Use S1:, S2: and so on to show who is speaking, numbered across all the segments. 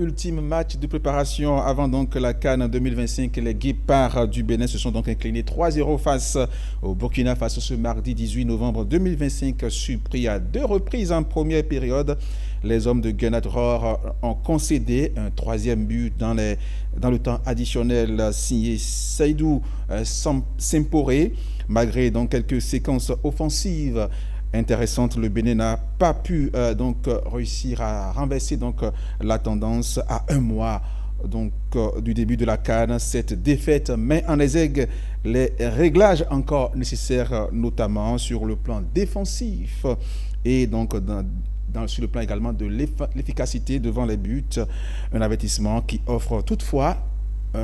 S1: ultime match de préparation avant donc la CAN 2025. Les Guépards du Bénin se sont donc inclinés 3-0 face au Burkina Faso ce mardi 18 novembre 2025, surpris à 2 reprises en première période. Les hommes de Gernot Rohr ont concédé un 3e but dans le temps additionnel signé Seydou Semporé. Malgré donc quelques séquences offensives intéressante, le Bénin n'a pas pu réussir à renverser la tendance à un mois du début de la CAN. Cette défaite met en exergue les réglages encore nécessaires, notamment sur le plan défensif et sur le plan également de l'efficacité devant les buts. Un avertissement qui offre toutefois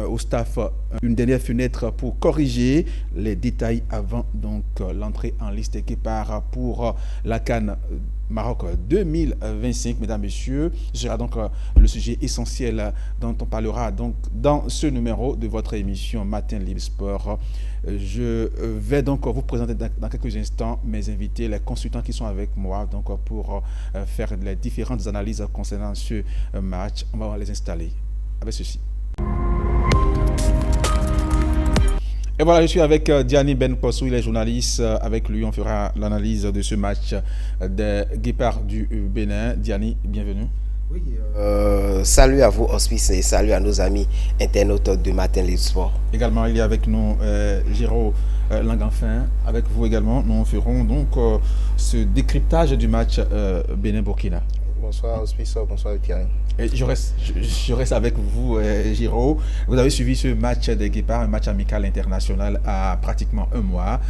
S1: au staff une dernière fenêtre pour corriger les détails avant l'entrée en liste des Guépards pour la CAN Maroc 2025. Mesdames, Messieurs, ce sera le sujet essentiel dont on parlera dans ce numéro de votre émission Matin Libre Sport. Je vais vous présenter dans quelques instants mes invités, les consultants qui sont avec moi pour faire les différentes analyses concernant ce match. On va les installer avec ceci. Et voilà, je suis avec Diani Ben Possou, il est journaliste. Avec lui, on fera l'analyse de ce match des Guépards du Bénin. Diani, bienvenue.
S2: Oui, salut à vous, Hospice, et salut à nos amis internautes de Matin Libre Sport.
S1: Également, il y a avec nous Giro Langenfin. Avec vous également, nous ferons ce décryptage du match Bénin-Burkina.
S3: Bonsoir Hospice, bonsoir Diani.
S1: Je reste avec vous, Giro. Vous avez suivi ce match des Guépards, un match amical international à pratiquement un mois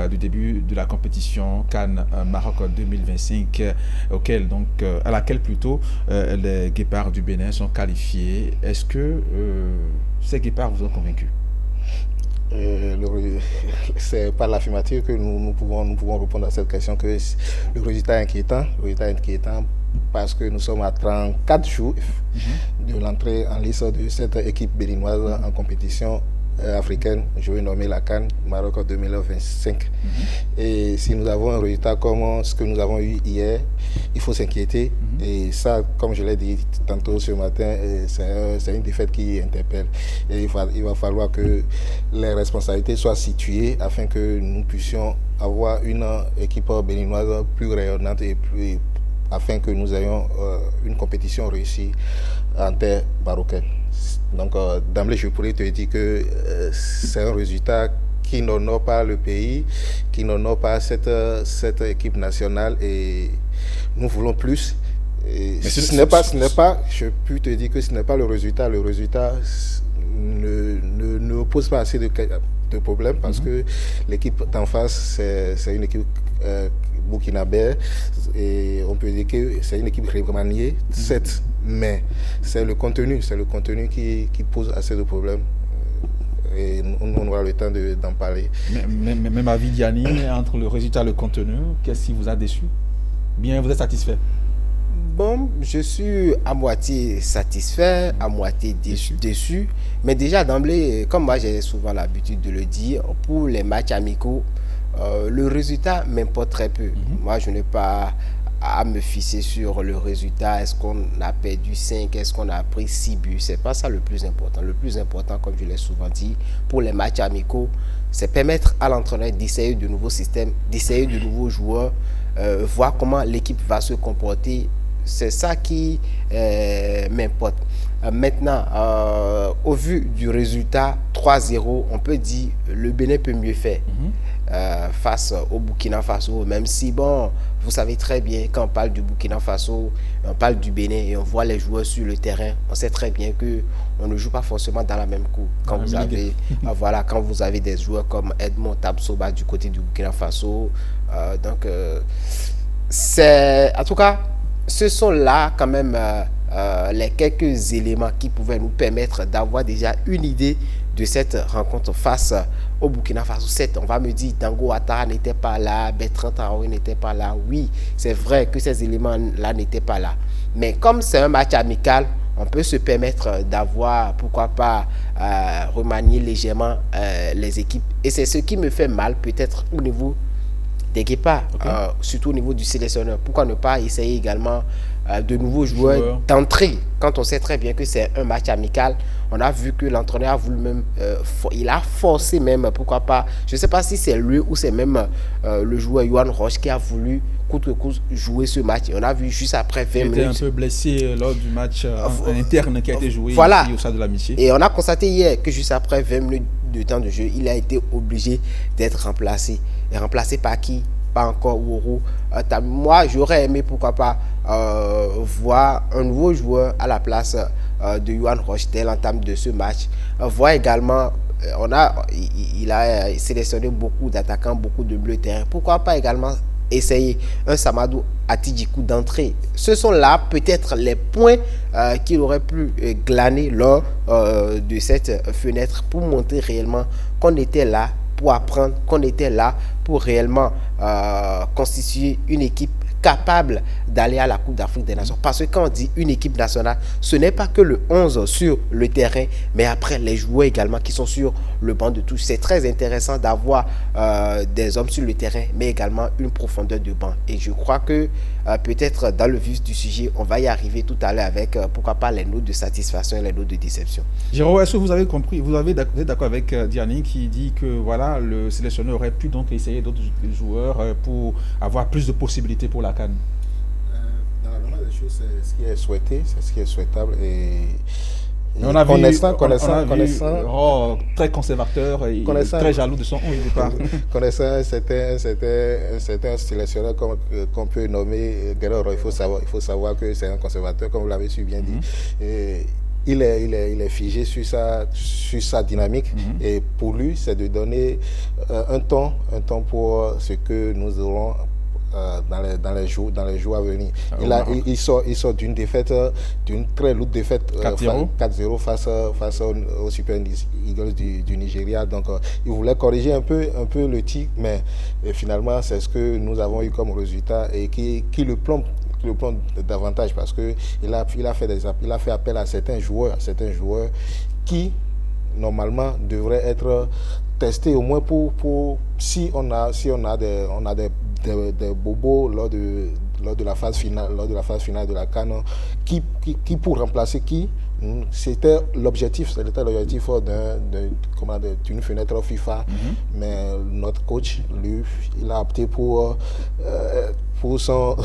S1: du début de la compétition CAN Maroc 2025, à laquelle plutôt les Guépards du Bénin sont qualifiés. Est-ce que ces Guépards vous ont convaincu?
S3: C'est par l'affirmative que nous pouvons répondre à cette question, que le résultat est inquiétant. Parce que nous sommes à 34 jours de l'entrée en liste de cette équipe béninoise en compétition africaine, je vais nommer la CAN Maroc 2025. Et si nous avons un résultat comme ce que nous avons eu hier, il faut s'inquiéter. Et ça, comme je l'ai dit tantôt ce matin, c'est une défaite qui interpelle. Et il va falloir que les responsabilités soient situées afin que nous puissions avoir une équipe béninoise plus rayonnante et afin que nous ayons une compétition réussie en terre marocaine. Donc d'emblée, je pourrais te dire que c'est un résultat qui n'honore pas le pays, qui n'honore pas cette équipe nationale, et nous voulons plus. Et ce n'est pas, je peux te dire que ce n'est pas le résultat. Le résultat ne pose pas assez de problèmes, parce que l'équipe d'en face, c'est une équipe burkinabé, et on peut dire que c'est une équipe remaniée, certes, mais c'est le contenu qui pose assez de problèmes, et on aura le temps d'en parler.
S1: Même avis, Diani, entre le résultat et le contenu, qu'est-ce qui vous a déçu? Bien, vous êtes satisfait?
S2: Bon, je suis à moitié satisfait, à moitié déçu. Mais déjà d'emblée, comme moi j'ai souvent l'habitude de le dire, pour les matchs amicaux, le résultat m'importe très peu. Moi, je n'ai pas à me fixer sur le résultat. Est-ce qu'on a perdu 5? Est-ce qu'on a pris 6 buts? C'est pas ça le plus important. Le plus important, comme je l'ai souvent dit, pour les matchs amicaux, c'est permettre à l'entraîneur d'essayer de nouveaux systèmes, d'essayer de nouveaux joueurs, voir comment l'équipe va se comporter. C'est ça qui m'importe. Maintenant, au vu du résultat 3-0, on peut dire le Bénin peut mieux faire face au Burkina Faso, même si, bon, vous savez très bien, quand on parle du Burkina Faso, on parle du Bénin et on voit les joueurs sur le terrain, on sait très bien qu'on ne joue pas forcément dans la même cour. Quand vous avez, quand vous avez des joueurs comme Edmond Tabsoba du côté du Burkina Faso, c'est, en tout cas, ce sont là quand même les quelques éléments qui pouvaient nous permettre d'avoir déjà une idée de cette rencontre face au Burkina Faso. On va me dire, Tango Ouattara n'était pas là, Bertrand Traoré n'était pas là. Oui, c'est vrai que ces éléments-là n'étaient pas là. Mais comme c'est un match amical, on peut se permettre d'avoir, pourquoi pas, remanier légèrement les équipes. Et c'est ce qui me fait mal, peut-être au niveau des Guépards, surtout au niveau du sélectionneur. Pourquoi ne pas essayer également de nouveaux joueurs d'entrée. Quand on sait très bien que c'est un match amical, on a vu que l'entraîneur a voulu même, il a forcé même, pourquoi pas, je ne sais pas si c'est lui ou c'est même le joueur Yohan Roche qui a voulu coûte que coûte jouer ce match. Et on a vu juste après 20 minutes.
S1: Il était un peu blessé lors du match interne qui a été joué ici au Stade de l'Amitié.
S2: Et on a constaté hier que juste après 20 minutes de temps de jeu, il a été obligé d'être remplacé. Et remplacé par qui? Pas encore Woro. Moi, j'aurais aimé, pourquoi pas, voir un nouveau joueur à la place de Yohan Roche dès l'entame de ce match. Voir également, il a sélectionné beaucoup d'attaquants, beaucoup de milieux de terrain. Pourquoi pas également essayer un Samadou Atidjikou d'entrée. Ce sont là peut-être les points qu'il aurait pu glaner lors de cette fenêtre pour montrer réellement qu'on était là pour apprendre, qu'on était là pour réellement constituer une équipe capable d'aller à la Coupe d'Afrique des Nations. Parce que quand on dit une équipe nationale, ce n'est pas que le 11 sur le terrain, mais après les joueurs également qui sont sur le banc de touche. C'est très intéressant d'avoir des hommes sur le terrain, mais également une profondeur de banc. Et je crois que peut-être dans le vif du sujet, on va y arriver tout à l'heure avec, pourquoi pas, les notes de satisfaction et les notes de déception.
S1: Jérôme, est-ce que vous avez compris, vous êtes d'accord avec Diani qui dit que voilà, le sélectionneur aurait pu donc essayer d'autres joueurs pour avoir plus de possibilités pour la CAN?
S3: Dans la normale des choses, c'est ce qui est souhaité, c'est ce qui est souhaitable. Et
S1: on a
S3: connaissant,
S1: très conservateur et très jaloux de son 11 de départ.
S3: Connaissant c'était un sélectionneur qu'on peut nommer Guerrero. Il faut savoir que c'est un conservateur, comme vous l'avez su bien dit. Et il est figé sur sa dynamique. Et pour lui, c'est de donner un temps pour ce que nous aurons dans les jours à venir. Il sort d'une défaite, d'une très lourde défaite 4-0 face au Super Eagles du Nigeria. Donc il voulait corriger un peu le tir, mais finalement c'est ce que nous avons eu comme résultat et qui le plombe davantage, parce que il a fait appel à certains joueurs qui normalement devraient être testés au moins pour si on a des bobos lors de la phase finale de la CAN, qui pour remplacer qui. C'était l'objectif d'une fenêtre FIFA, mais notre coach, lui, il a opté pour son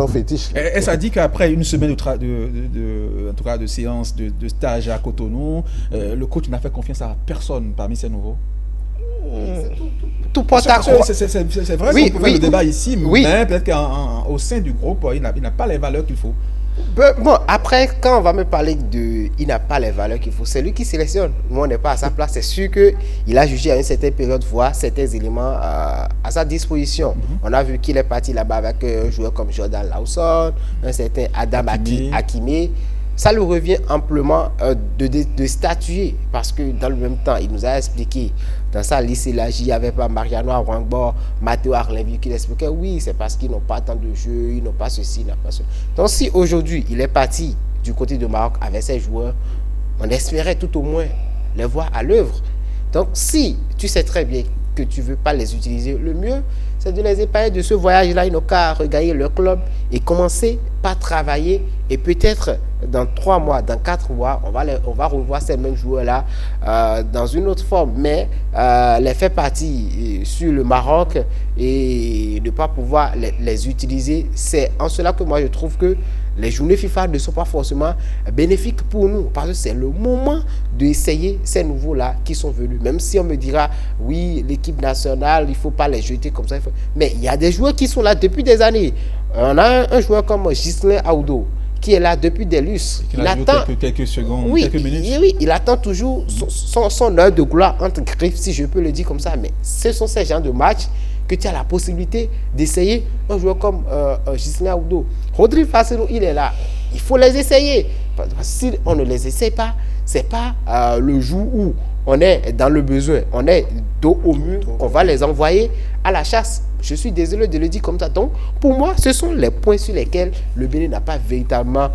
S3: fétiche.
S1: Et ça dit qu'après une semaine de séance de stage à Cotonou, le coach n'a fait confiance à personne parmi ces nouveaux.
S2: Tout porte à croire.
S1: C'est vrai qu'on peut faire le débat ici, mais peut-être qu'au sein du groupe, il n'a pas les valeurs qu'il faut.
S2: Bon, après, quand on va me parler il n'a pas les valeurs qu'il faut, c'est lui qui sélectionne. Moi, on n'est pas à sa place. C'est sûr qu'il a jugé à une certaine période, voir certains éléments à sa disposition. On a vu qu'il est parti là-bas avec un joueur comme Jordan Lawson, un certain Adam Hakimi. Ça lui revient amplement de statuer, parce que dans le même temps, il nous a expliqué, dans sa liste élargie, il n'y avait pas Mariano Arwangbo, Matteo Arlenville qui l'expliquait, oui, c'est parce qu'ils n'ont pas tant de jeux, ils n'ont pas ceci, ils n'ont pas cela. Donc si aujourd'hui, il est parti du côté de Maroc avec ses joueurs, on espérait tout au moins les voir à l'œuvre. Donc si tu sais très bien que tu ne veux pas les utiliser, le mieux, c'est de les épargner de ce voyage-là. Ils n'ont qu'à regagner leur club et commencer par travailler. Et peut-être dans 3 mois, dans 4 mois, on va revoir ces mêmes joueurs-là dans une autre forme. Mais les faire partir sur le Maroc et ne pas pouvoir les utiliser, c'est en cela que moi je trouve que les journées FIFA ne sont pas forcément bénéfiques pour nous, parce que c'est le moment d'essayer ces nouveaux-là qui sont venus. Même si on me dira, oui, l'équipe nationale, il ne faut pas les jeter comme ça. Mais il y a des joueurs qui sont là depuis des années. On a un joueur comme Ghislain Aoudo, qui est là depuis des lustres.
S1: Il attend quelques secondes, quelques minutes.
S2: Oui, il attend toujours son heure de gloire entre griffes, si je peux le dire comme ça. Mais ce sont ces genres de matchs que tu as la possibilité d'essayer un joueur comme Ghislain Aoudo. Rodri Facero, il est là. Il faut les essayer. Parce que si on ne les essaie pas, ce n'est pas le jour où on est dans le besoin, on est dos au mur, qu'on va les envoyer à la chasse. Je suis désolé de le dire comme ça. Donc, pour moi, ce sont les points sur lesquels le Bénin n'a pas véritablement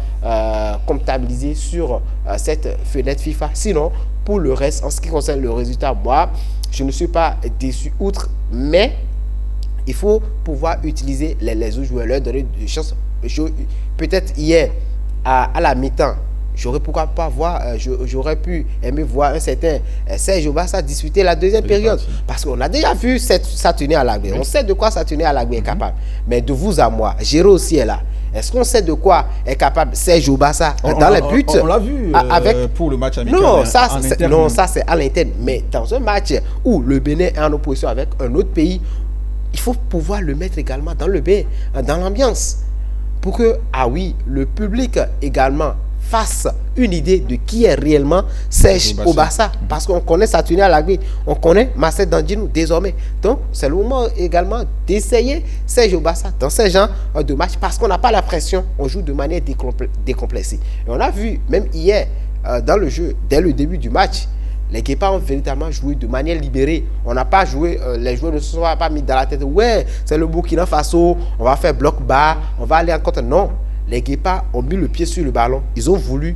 S2: comptabilisé sur cette fenêtre FIFA. Sinon, pour le reste, en ce qui concerne le résultat, moi, je ne suis pas déçu outre, mais il faut pouvoir utiliser les autres joueurs, leur donner des chances peut-être hier, à la mi-temps, j'aurais pu aimer voir un certain Serge Obassa disputer la deuxième période. Parce qu'on a déjà vu ça tenir à l'Agbé. On sait de quoi ça tenir à l'Agbé est capable. Mais de vous à moi, Géraud aussi est là. Est-ce qu'on sait de quoi est capable Serge Obassa dans les buts?
S1: On l'a vu pour le match amical.
S2: Non, ça c'est à l'interne. Mais dans un match où le Bénin est en opposition avec un autre pays, il faut pouvoir le mettre également dans le bain, dans l'ambiance. Pour que, le public également fasse une idée de qui est réellement Serge Obassa. Parce qu'on connaît Saturné Alagbe, on connaît Marcel Dandjinou désormais. Donc, c'est le moment également d'essayer Serge Obassa dans ces genres de match parce qu'on n'a pas la pression, on joue de manière décomplexée. Et on a vu, même hier, dans le jeu, dès le début du match, les Guépards ont véritablement joué de manière libérée. On n'a pas joué, les joueurs ne se sont pas mis dans la tête. Ouais, c'est le Burkina Faso, on va faire bloc bas, on va aller en contre. Non, les Guépards ont mis le pied sur le ballon. Ils ont voulu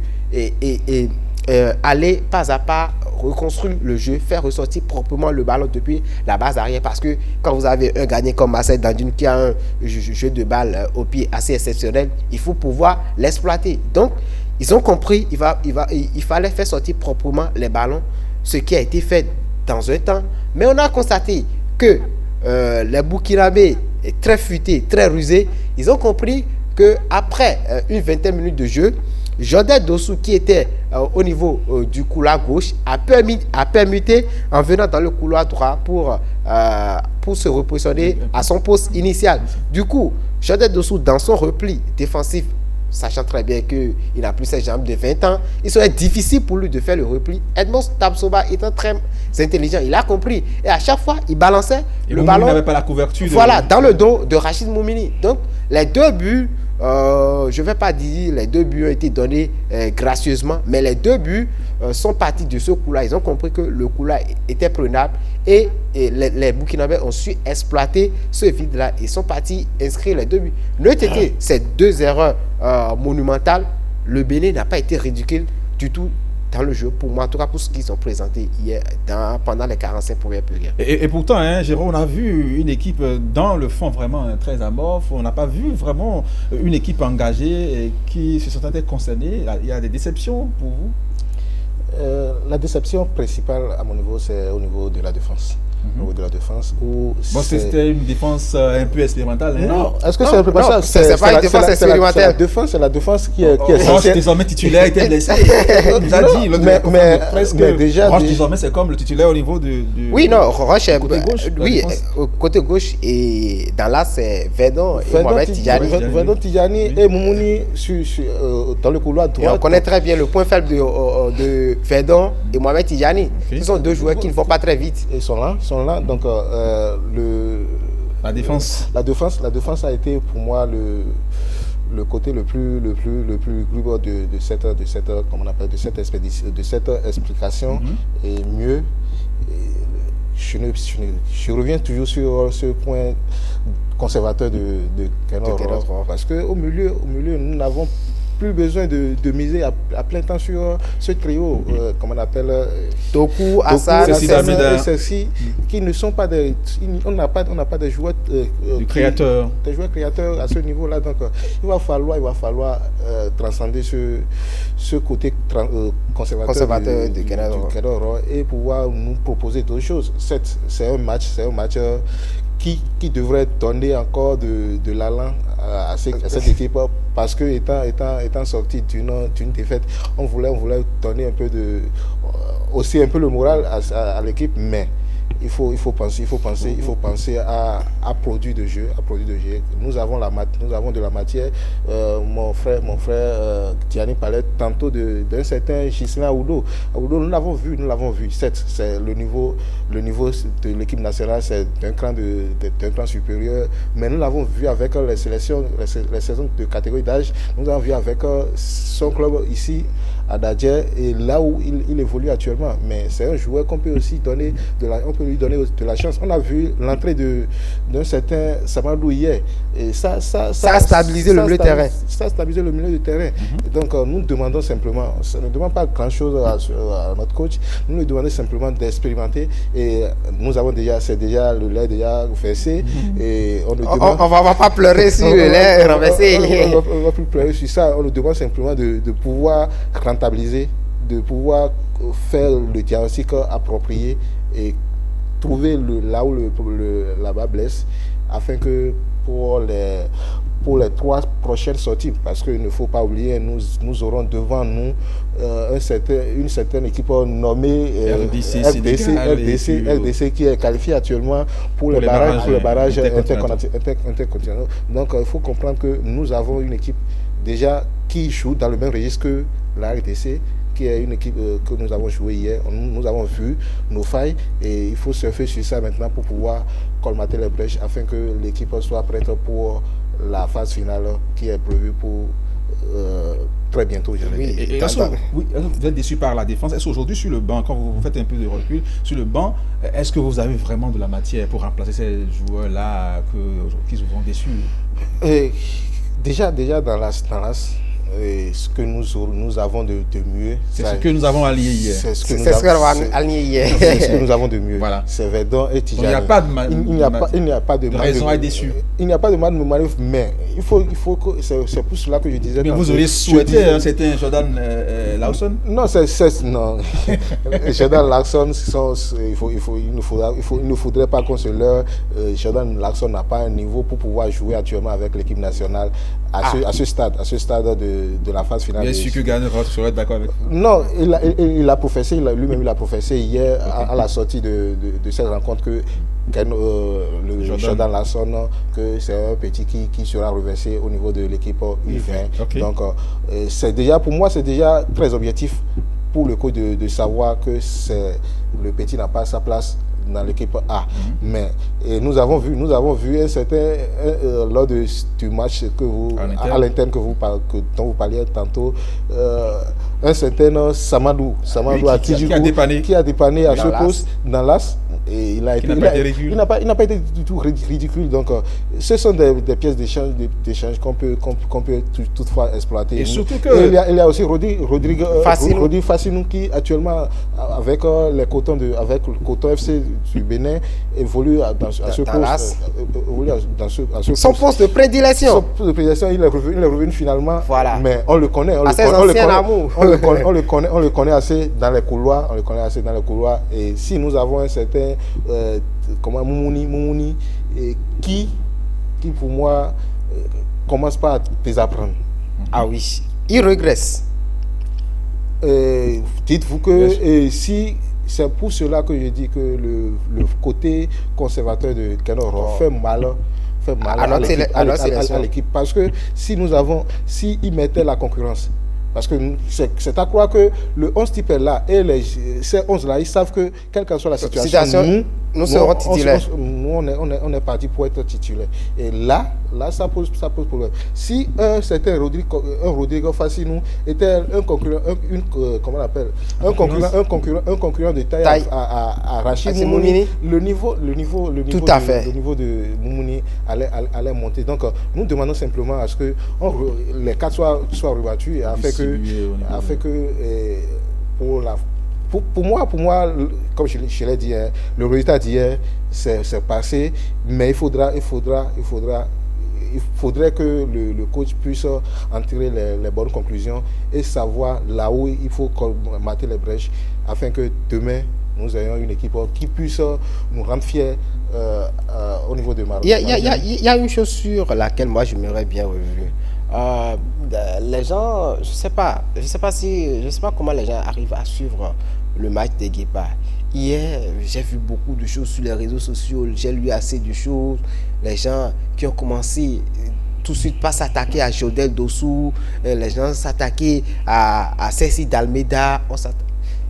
S2: aller pas à pas reconstruire le jeu, faire ressortir proprement le ballon depuis la base arrière. Parce que quand vous avez un gardien comme Marcel Dandjinou qui a un jeu de balle au pied assez exceptionnel, il faut pouvoir l'exploiter. Donc, ils ont compris, il fallait faire sortir proprement les ballons, ce qui a été fait dans un temps. Mais on a constaté que les Burkinabés, très futés, très rusés, ils ont compris qu'après une vingtaine de minutes de jeu, Jordan Dossou, qui était au niveau du couloir gauche, a permuté en venant dans le couloir droit pour se repositionner à son poste initial. Du coup, Jordan Dossou, dans son repli défensif, sachant très bien qu'il n'a plus ses jambes de 20 ans, il serait difficile pour lui de faire le repli. Edmond Tapsoba étant très intelligent, il a compris. Et à chaque fois, il balançait le ballon. Il
S1: n'avait pas la couverture.
S2: Voilà, dans le dos de Rachid Moumini. Donc, les deux buts, je ne vais pas dire les deux buts ont été donnés gracieusement, mais les deux buts sont partis de ce coup-là. Ils ont compris que le coup-là était prenable et les Burkinabés ont su exploiter ce vide-là. Ils sont partis inscrire les deux buts. Notez ces deux erreurs monumentales, le Bénin n'a pas été ridicule du tout dans le jeu, pour moi, en tout cas pour ce qu'ils ont présenté hier pendant les 45 premières périodes.
S1: Et pourtant, Jérôme, on a vu une équipe dans le fond vraiment très amorphe. On n'a pas vu vraiment une équipe engagée et qui se sentait concernée. Il y a des déceptions pour vous?
S3: La déception principale à mon niveau, c'est au niveau de la défense. Au niveau de la défense.
S1: C'était une défense un peu expérimentale.
S3: Non, est-ce que c'est un peu pas ça?
S2: C'est pas une défense expérimentale.
S3: C'est la défense qui est
S1: Roche, désormais titulaire, était blessé. On nous a dit.
S3: Mais déjà.
S1: Roche, désormais, c'est comme le titulaire au niveau du.
S2: Oui, non, Roche est.
S1: Côté gauche.
S2: Oui, au côté gauche. Et dans là, c'est Verdon et Mohamed Tidjani.
S3: Verdon, Tidjani et Moumouni dans le couloir droit.
S2: Et on connaît très bien le point faible de Verdon et Mohamed Tidjani. Ce sont deux joueurs qui ne vont pas très vite.
S3: Ils sont là. Donc
S1: la défense
S3: a été pour moi le côté le plus gros de cette comment on appelle, de cette explication. Et mieux, je reviens toujours sur ce point conservateur de Kenor, parce que au milieu nous n'avons plus besoin de miser à plein temps sur ce trio, comme on appelle
S2: Toku, Hassan,
S3: ceux-ci, qui ne sont pas des... On n'a pas des joueurs...
S1: des créateurs
S3: à ce niveau-là. Donc, il va falloir transcender ce côté conservateur de Kenor et pouvoir nous proposer d'autres choses. C'est un match qui devrait donner encore de l'allant à cette équipe, parce que étant sorti d'une défaite, on voulait donner un peu aussi un peu le moral à l'équipe, mais il faut penser à produit de jeu, Nous avons de la matière. Mon frère Tiani parlait tantôt d'un certain Ghislain Aoudo. Nous l'avons vu. C'est le niveau de l'équipe nationale, c'est d'un cran supérieur. Mais nous l'avons vu avec les saisons de catégorie d'âge. Nous l'avons vu avec son club ici à Dadjer et là où il évolue actuellement. Mais c'est un joueur qu'on peut aussi donner on peut lui donner de la chance. On a vu l'entrée d'un certain Samadou hier. Et ça
S2: a stabilisé le milieu de terrain.
S3: Ça a stabilisé le milieu de terrain. Et donc nous demandons simplement, ça ne demande pas grand-chose à notre coach, nous lui demandons simplement d'expérimenter. Et nous avons déjà, le lait déjà versé. Et on
S2: va pas pleurer sur le lait renversé.
S3: On va plus pleurer sur ça. On nous demande simplement de pouvoir rentabiliser, de pouvoir faire le diagnostic approprié et trouver là où la bas blesse, afin que pour les 3 prochaines sorties, parce qu'il ne faut pas oublier, nous aurons devant nous une certaine équipe nommée RDC qui est qualifiée actuellement pour les barrages intercontinentaux. Donc il faut comprendre que nous avons une équipe déjà qui joue dans le même registre que la RDC, qui est une équipe que nous avons joué hier. Nous avons vu nos failles et il faut surfer sur ça maintenant pour pouvoir colmater les brèches afin que l'équipe soit prête pour la phase finale qui est prévue pour très bientôt.
S1: Vous êtes déçu par la défense. Est-ce qu'aujourd'hui sur le banc, quand vous faites un peu de recul, sur le banc, est-ce que vous avez vraiment de la matière pour remplacer ces joueurs-là qui vous ont déçus?
S3: Déjà dans l'AS, ce que nous avons de mieux.
S1: C'est ce que nous avons allié hier.
S2: C'est ce que
S3: nous avons de mieux.
S1: Voilà.
S3: C'est Verdun et Tidjani.
S1: Il n'y a pas de
S3: raison
S1: à être déçu.
S3: Il n'y a pas de manœuvre, mais il faut que c'est pour cela que je disais.
S1: Mais vous auriez souhaité, c'était Jordan Lawson?
S3: Non, non. Jordan Lawson, il ne faudrait pas qu'on se leurre. Jordan Lawson n'a pas un niveau pour pouvoir jouer actuellement avec l'équipe nationale à ce stade de la phase finale.
S1: Bien sûr que Gagné serait d'accord avec vous.
S3: Non, il a professé, lui-même il a professé hier à la sortie de cette rencontre que le Jordan Lawson, que c'est un petit qui sera reversé au niveau de l'équipe U20. Okay. Donc pour moi c'est déjà très objectif pour le coach de savoir que le petit n'a pas sa place dans l'équipe A. Mais nous avons vu un certain lors du match à l'interne dont vous parliez tantôt, un certain Samadou qui a dépanné à ce poste dans l'AS. Et il n'a pas été du tout ridicule. Donc ce sont des pièces d'échange qu'on peut toutefois exploiter.
S1: Et surtout
S3: il y a aussi Rodrigue Fassinou qui actuellement avec le Coton FC du Bénin évolue à ce poste.
S2: Son poste de prédilection.
S3: Il est revenu finalement.
S2: Voilà.
S3: Mais on le connaît. On le connaît assez dans les couloirs. Et si nous avons un certain Moumouni qui pour moi commence pas à désapprendre.
S2: Ah oui, il régresse.
S3: Dites-vous que si c'est pour cela que je dis que le côté conservateur de Kenoro fait mal à l'équipe, parce que s'il mettait la concurrence, parce que c'est à croire que le 11 type est là et ces 11 là, ils savent que quelle que soit la situation,
S2: nous serons titulaires.
S3: On est parti pour être titulaire. Et là ça pose problème. Si un certain Rodrigo Fassinou était un concurrent, un concurrent de taille à Rachid Moumouni, le niveau de Moumouni allait monter. Donc nous demandons simplement à ce que les quatre soient rebattus afin que pour moi, comme je l'ai dit, le résultat d'hier, c'est passé, mais il faudrait que le coach puisse en tirer les bonnes conclusions et savoir là où il faut mater les brèches afin que demain, nous ayons une équipe qui puisse nous rendre fiers au niveau de Maroc.
S2: Il y a une chose sur laquelle moi je m'aurais bien revu. Les gens, je sais pas comment les gens arrivent à suivre le match des Guépards. Hier, j'ai vu beaucoup de choses sur les réseaux sociaux, j'ai lu assez de choses. Les gens qui ont commencé tout de suite pas s'attaquer à Jodel Dossou, les gens s'attaquer à Cécile d'Almeida.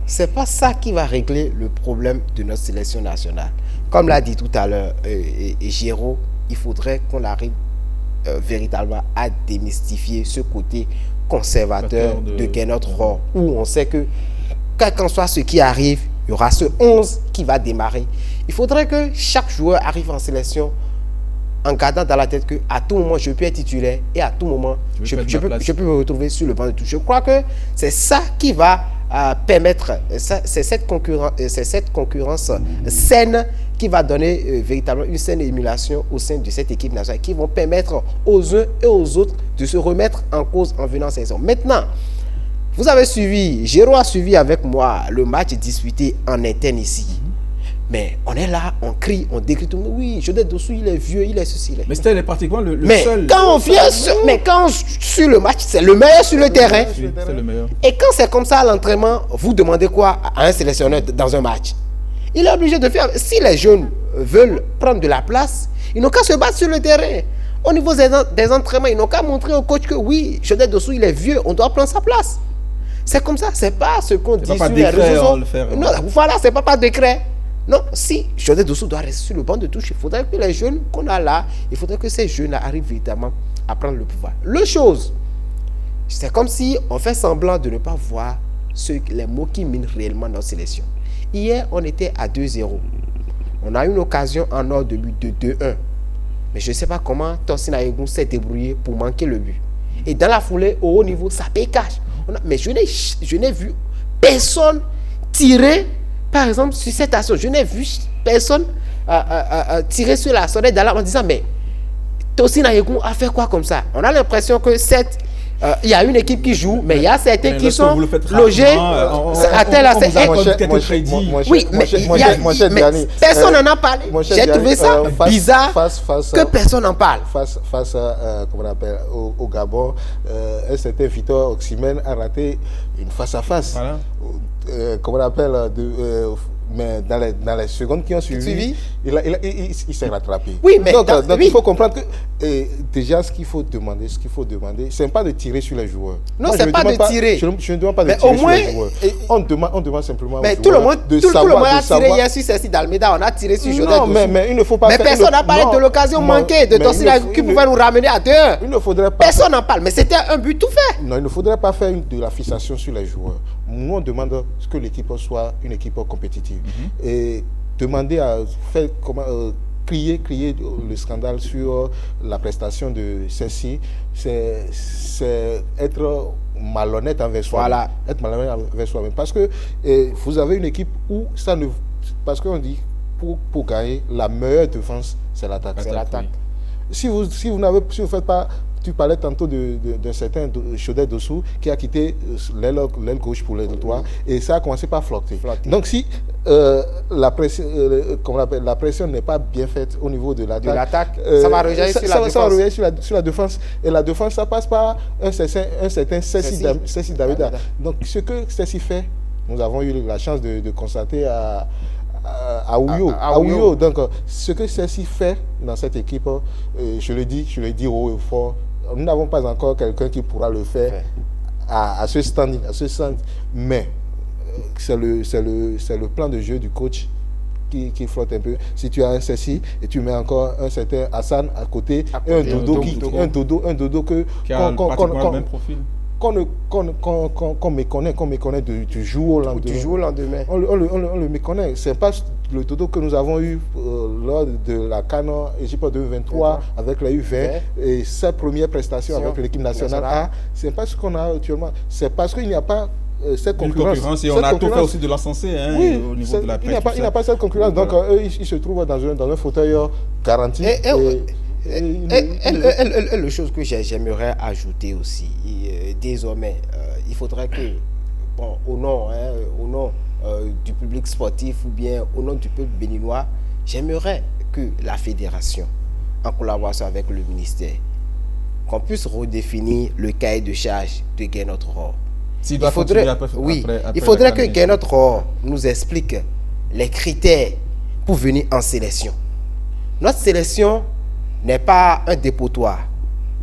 S2: C'est pas ça qui va régler le problème de notre sélection nationale. Comme l'a dit tout à l'heure Géraud, il faudrait qu'on arrive véritablement à démystifier ce côté conservateur de Gernot Rohr, où on sait que, quel qu'en soit ce qui arrive, il y aura ce 11 qui va démarrer. Il faudrait que chaque joueur arrive en sélection en gardant dans la tête qu'à tout moment, je peux être titulaire et à tout moment, je peux me retrouver sur le banc de touche. Je crois que c'est ça qui va permettre, c'est cette concurrence saine qui va donner véritablement une saine émulation au sein de cette équipe nationale, qui vont permettre aux uns et aux autres de se remettre en cause en venant en saison. Maintenant, vous avez suivi, Géraud a suivi avec moi le match disputé en interne ici. Mais on est là, on crie, on décrit tout le monde. Oui, Jodel Dossou, il est vieux, il est ceci.
S1: Mais c'était pratiquement le seul.
S2: Quand on vient sur le match, c'est le meilleur sur le terrain.
S1: C'est le meilleur.
S2: Et quand c'est comme ça à l'entraînement, vous demandez quoi à un sélectionneur dans un match? Il est obligé de faire. Si les jeunes veulent prendre de la place, ils n'ont qu'à se battre sur le terrain. Au niveau des entraînements, ils n'ont qu'à montrer au coach que oui, Jodel Dossou, il est vieux, on doit prendre sa place. C'est comme ça, c'est pas ce qu'on dit sur les réseaux. Non, voilà, c'est pas par décret. Non, si Jodel Dossou doit rester sur le banc de touche, il faudrait que les jeunes qu'on a là, il faudrait que ces jeunes arrivent véritablement à prendre le pouvoir. L'autre chose, c'est comme si on fait semblant de ne pas voir les mots qui minent réellement notre sélection. Hier, on était à 2-0. On a eu une occasion en or de but de 2-1. Mais je ne sais pas comment Tosin Ayegun s'est débrouillé pour manquer le but. Et dans la foulée, au haut niveau, ça paye cash. Mais je n'ai vu personne tirer. Par exemple, sur cette action, je n'ai vu personne tirer sur la sonnette d'alarme en disant mais Tosin Ayegun a fait quoi comme ça? On a l'impression que il y a une équipe qui joue, mais il y a certains qui sont logés à tel oui, mais personne n'en a parlé. J'ai trouvé ça bizarre que personne n'en parle.
S3: Face à, comment on appelle, au Gabon, un certain Victor Osimhen a raté une face-à-face. Voilà. Comment on appelle, mais dans les secondes qui ont suivi, il s'est rattrapé.
S2: Oui, mais
S3: donc il faut comprendre que déjà ce qu'il faut demander, c'est pas de tirer sur les joueurs.
S2: Non, c'est pas de tirer.
S3: Je ne demande pas de tirer sur les joueurs. On demande simplement.
S2: Mais tout le monde a tiré hier sur Ceci d'Almeida, on a tiré sur Jodel Dossou.
S3: Non, mais il ne faut pas.
S2: Mais personne n'a parlé de l'occasion manquée de Tosin Ayegun qui pouvait nous ramener à 2-1.
S3: Il ne faudrait pas.
S2: Personne n'en parle, mais c'était un but tout fait.
S3: Non, il ne faudrait pas faire de la fixation sur les joueurs. Nous, on demande que l'équipe soit une équipe compétitive. Et demander à faire crier le scandale sur la prestation de celle-ci, c'est être malhonnête envers soi.
S2: Voilà.
S3: Être malhonnête envers soi-même. Parce que vous avez une équipe où ça ne... Parce qu'on dit, pour gagner, la meilleure défense, c'est l'attaque.
S2: C'est l'attaque.
S3: Si vous ne faites pas... Tu parlais tantôt d'un certain Jodel Dossou qui a quitté l'aile gauche pour l'aile droite et ça a commencé par flotter. Donc si la pression n'est pas bien faite au niveau de l'attaque,
S2: ça va rejaillir
S3: sur la défense. Et la défense, ça passe par un certain Ceci Davida. Donc ce que Ceci fait, nous avons eu la chance de constater à Ouyo. Donc ce que Ceci fait dans cette équipe, je le dis haut et fort, nous n'avons pas encore quelqu'un qui pourra le faire à ce stand, mais c'est le plan de jeu du coach qui flotte un peu. Si tu as un Ceci et tu mets encore un certain Hassan à côté et un Dodo que
S1: qui a pratiquement le même profil.
S3: Qu'on méconnaît du jour au lendemain. On le méconnaît. C'est pas le Dodo que nous avons eu lors de la CAN Égypte 2023 avec la U20 et sa première prestation avec l'équipe nationale A. C'est pas ce qu'on a actuellement. C'est parce qu'il n'y a pas cette concurrence.
S1: Et on a tout fait aussi de l'encenser au niveau de la presse.
S3: Il n'y a pas cette concurrence. Donc eux, ils se trouvent dans un fauteuil garanti.
S2: La chose que j'aimerais ajouter aussi, désormais, il faudrait que, au nom du public sportif ou bien au nom du peuple béninois, j'aimerais que la fédération, en collaboration avec le ministère, qu'on puisse redéfinir le cahier de charge de Gernot Rohr. Il faudrait que Gernot Rohr nous explique les critères pour venir en sélection. Notre sélection n'est pas un dépotoir.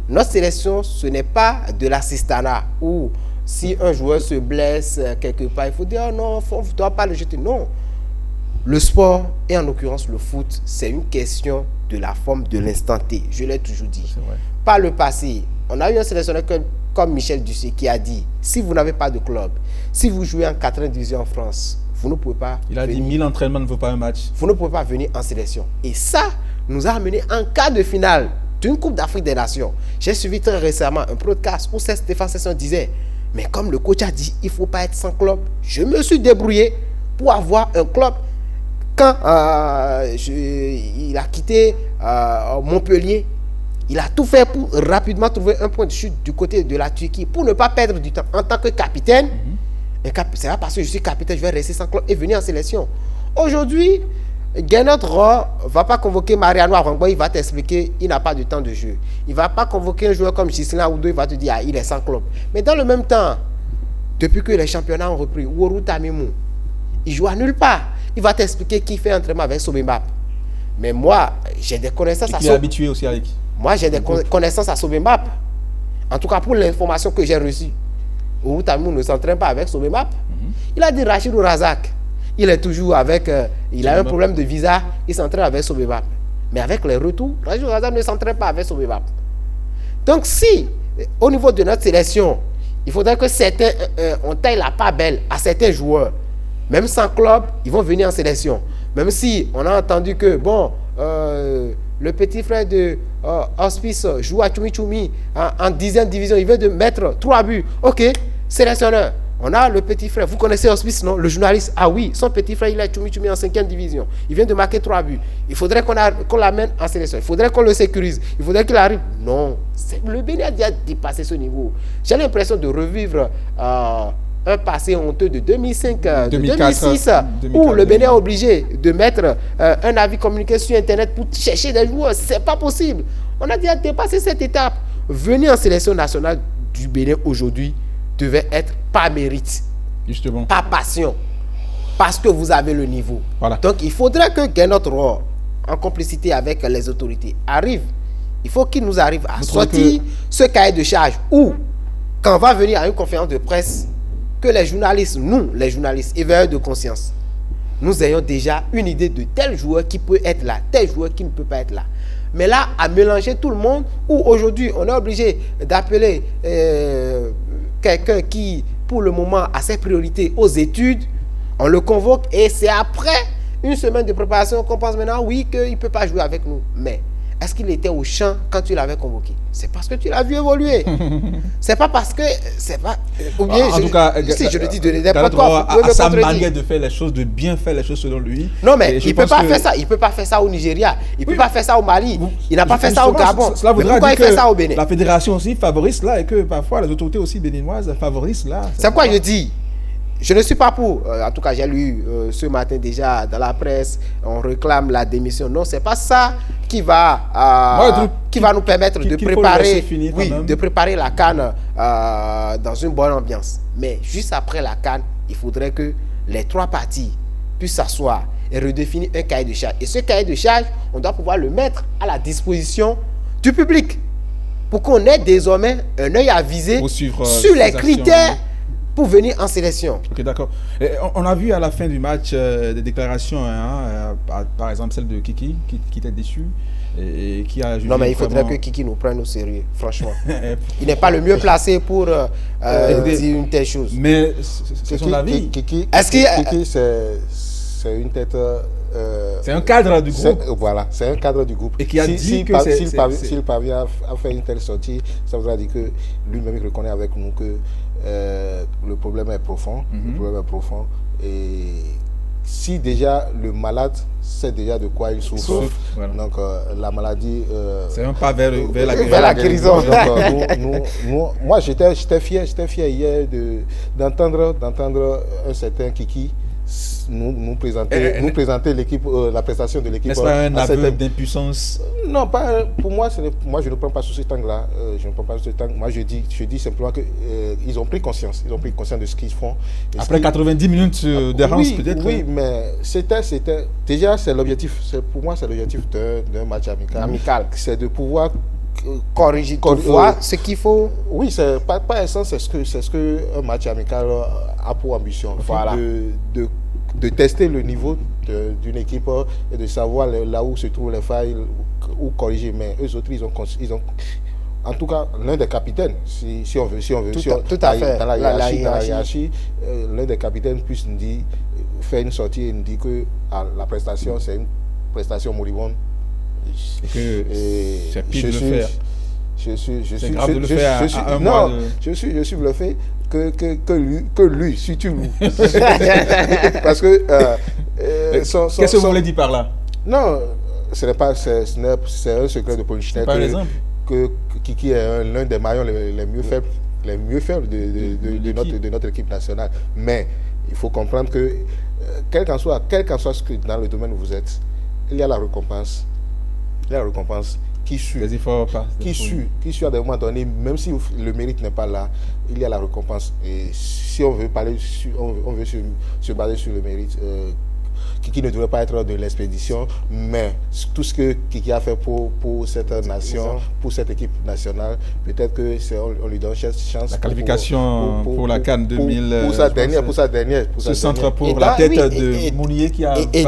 S2: Notre sélection, ce n'est pas de l'assistanat où si un joueur se blesse quelque part, il faut dire oh non, on ne doit pas le jeter. Non. Le sport, et en l'occurrence le foot, c'est une question de la forme de l'instant T. Je l'ai toujours dit. Par le passé, on a eu un sélectionneur comme Michel Dussé qui a dit, si vous n'avez pas de club, si vous jouez en 4e division en France, vous ne pouvez pas...
S1: Il a dit 1000 entraînements ne vaut pas un match.
S2: Vous ne pouvez pas venir en sélection. Et ça nous a amené en quart de finale d'une Coupe d'Afrique des Nations. J'ai suivi très récemment un podcast où Stéphane Sesson disait, mais comme le coach a dit, il ne faut pas être sans club, je me suis débrouillé pour avoir un club. Quand il a quitté Montpellier, il a tout fait pour rapidement trouver un point de chute du côté de la Turquie pour ne pas perdre du temps. En tant que capitaine, c'est pas parce que je suis capitaine, je vais rester sans club et venir en sélection. Aujourd'hui, Gernot Rohr ne va pas convoquer Mariano Arangboy, il va t'expliquer il n'a pas de temps de jeu. Il ne va pas convoquer un joueur comme Gislain Oudou, il va te dire il est sans club. Mais dans le même temps, depuis que les championnats ont repris, Woro Tamimou, il joue à nulle part. Il va t'expliquer qui fait entraînement avec Sobemap. Mais moi, j'ai des connaissances à Sobemap.
S1: Il est habitué aussi avec.
S2: Moi, j'ai des connaissances à Sobemap. En tout cas, pour l'information que j'ai reçue. Woro Tamimou ne s'entraîne pas avec Sobemap. Il a dit Rachidou Razak. Il est toujours avec... il a un problème de visa. Il s'entraîne avec Sobemap. Mais avec les retours, Rachidou Razak ne s'entraîne pas avec Sobemap. Donc, si, au niveau de notre sélection, il faudrait que certains... on taille la part belle à certains joueurs. Même sans club, ils vont venir en sélection. Même si on a entendu que, bon, le petit frère de Hospice joue à Choumi Choumi en 10e division. Il vient de mettre 3 buts. Ok, sélectionneur. On a le petit frère. Vous connaissez Hospice, non? Le journaliste. Ah oui, son petit frère, il est à Choumi Choumi en 5e division. Il vient de marquer 3 buts. Il faudrait qu'on l'amène en sélection. Il faudrait qu'on le sécurise. Il faudrait qu'il arrive. Non. Le Bénin a déjà dépassé ce niveau. J'ai l'impression de revivre... un passé honteux de 2005, 2006, où le Bénin est obligé de mettre un avis communiqué sur Internet pour chercher des joueurs. C'est pas possible. On a déjà dépassé cette étape. Venir en sélection nationale du Bénin aujourd'hui devait être par mérite,
S1: justement,
S2: par passion, parce que vous avez le niveau.
S1: Voilà.
S2: Donc il faudrait que Gernot Rohr, en complicité avec les autorités, arrive. Il faut qu'il nous arrive à sortir ce cahier de charge où, quand on va venir à une conférence de presse, que les journalistes, nous, les journalistes éveilleurs de conscience, nous ayons déjà une idée de tel joueur qui peut être là, tel joueur qui ne peut pas être là. Mais là, à mélanger tout le monde, où aujourd'hui, on est obligé d'appeler quelqu'un qui, pour le moment, a ses priorités aux études, on le convoque et c'est après une semaine de préparation qu'on pense maintenant, oui, qu'il ne peut pas jouer avec nous. Mais est-ce qu'il était au champ quand tu l'avais convoqué? C'est parce que tu l'as vu évoluer. C'est pas parce que... c'est pas. Ou bien,
S1: en tout cas,
S2: si je le dis de n'importe quoi,
S1: à sa manière de faire les choses, de bien faire les choses selon lui.
S2: Non, mais il ne peut pas faire ça. Il peut pas faire ça au Nigeria. Il ne peut pas faire ça au Mali. Il n'a pas fait ça au Gabon.
S1: Cela
S2: mais
S1: voudra
S2: pourquoi il fait ça au Bénin?
S1: La fédération aussi favorise là et que parfois les autorités aussi béninoises favorisent là.
S2: C'est quoi je dis? Je ne suis pas pour, en tout cas j'ai lu ce matin déjà dans la presse, on réclame la démission. Non, c'est pas ça qui va, nous permettre de préparer la CAN dans une bonne ambiance. Mais juste après la CAN, il faudrait que les 3 parties puissent s'asseoir et redéfinir un cahier de charge. Et ce cahier de charge, on doit pouvoir le mettre à la disposition du public pour qu'on ait désormais un œil avisé sur les critères pour venir en sélection.
S1: Ok, d'accord. On a vu à la fin du match des déclarations, par exemple celle de Kiki, qui était déçu et qui a jugé.
S2: Non, mais il faudrait que Kiki nous prenne au sérieux, franchement. Il n'est pas le mieux placé pour dire une telle chose.
S1: Mais c'est son avis.
S3: Kiki, c'est une tête...
S1: c'est un cadre du groupe.
S3: Voilà, c'est un cadre du groupe.
S1: Et qui a dit que
S3: s'il parvient à faire une telle sortie, ça voudra dire que lui-même reconnaît avec nous que le problème est profond. Le problème est profond. Et si déjà le malade sait déjà de quoi il souffre, voilà. Donc la maladie...
S1: c'est un pas vers la guérison.
S3: Moi, j'étais fier hier d'entendre un certain Kiki nous présenter l'équipe, la prestation de l'équipe.
S1: N'est-ce pas un aveu d'impuissance?
S3: Non, pas pour moi. Moi, je ne prends pas sous cet angle-là. Je ne prends pas sous cet angle. Moi, je dis simplement que ils ont pris conscience. Ils ont pris conscience de ce qu'ils font.
S1: Après 90 minutes d'errance, peut-être.
S3: Oui, mais c'était déjà c'est l'objectif. Pour moi, c'est l'objectif d'un match amical. C'est de pouvoir
S2: corriger ce qu'il faut.
S3: Oui, c'est pas essence, c'est ce que un match amical a pour ambition.
S2: Voilà.
S3: De tester le niveau d'une équipe et de savoir là où se trouvent les failles ou corriger. Mais eux autres, ils ont en tout cas, l'un des capitaines, si on veut,
S2: tout à fait.
S3: Dans la hiérarchie, l'un des capitaines puisse nous dire, faire une sortie et nous dire que la prestation, c'est une prestation moribonde.
S1: Et que c'est pire de le faire.
S3: Je suis bluffé que lui, si tu loues. Parce que
S1: qu'est-ce que vous voulez dire par là?
S3: Non, c'est un secret de polichinelle que Kiki est l'un des maillons les mieux faibles de notre équipe nationale. Mais il faut comprendre que quel qu'en soit ce que dans le domaine où vous êtes, il y a la récompense. Qui suit.
S1: Les efforts
S3: qui suit à des moments donnés, même si le mérite n'est pas là, il y a la récompense. Et si on veut parler, on veut se baser sur le mérite, Kiki ne devrait pas être de l'expédition, mais tout ce que Kiki a fait pour cette nation, pour cette équipe nationale, peut-être que on lui donne chance.
S1: La qualification pour la CAN 2000.
S3: Pour sa dernière.
S1: Ce centre pour la tête de Mounier qui a.
S2: Et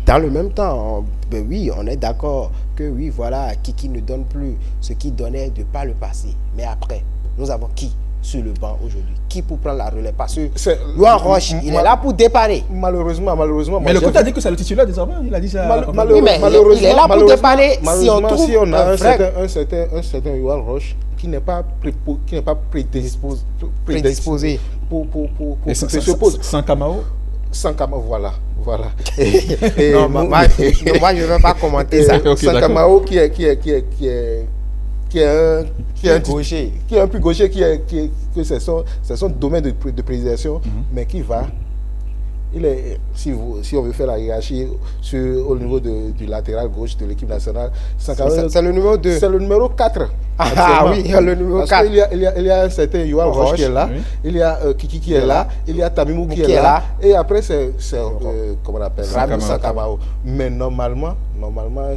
S2: dans le même temps, ben oui, on est d'accord que oui, voilà, Kiki ne donne plus ce qu'il donnait de par le passé. Mais après, nous avons qui sur le banc aujourd'hui? Qui pour prendre la relève? Parce que Yohan Roche, il est là pour dépanner.
S3: Malheureusement.
S1: Mais le coach a dit que c'est le titulaire désormais. Il a dit ça.
S2: Oui, mais il est là pour dépanner. Si on
S3: a un certain Yohan Roche qui n'est pas prédisposé pour ce poste.
S1: Sans Kamao.
S3: Voilà.
S2: Non, moi je ne veux pas commenter ça.
S3: Kamao qui est un gaucher, c'est son domaine de prédilection, mais qui va. Si on veut faire la hiérarchie au niveau du latéral gauche de l'équipe nationale, c'est
S2: le numéro 2.
S3: C'est le numéro 4.
S2: Ah oui, le numéro 4.
S3: Il y a un certain Yohan Roche qui est là, il y a Kiki qui est là, il y a Tamimou qui est là, et après c'est comment on appelle Sankamao. Mais normalement,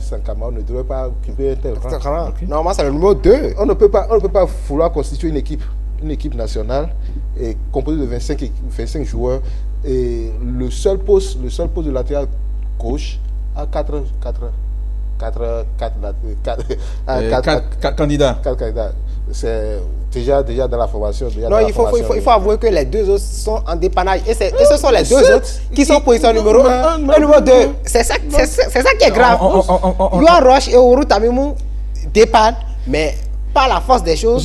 S3: Sankamao ne devrait pas occuper un tel rang.
S2: Normalement, c'est le numéro 2.
S3: On ne peut pas vouloir constituer une équipe nationale composée de 25 joueurs. Et le seul poste de latéral gauche a 4
S1: candidats.
S3: C'est déjà dans la formation.
S2: Il faut avouer que les deux autres sont en dépannage. Et ce sont les deux autres qui sont position numéro 1 et numéro 2. C'est ça qui est grave. Yohan Roche et Ourou Tamimou dépannent, mais par la force des choses,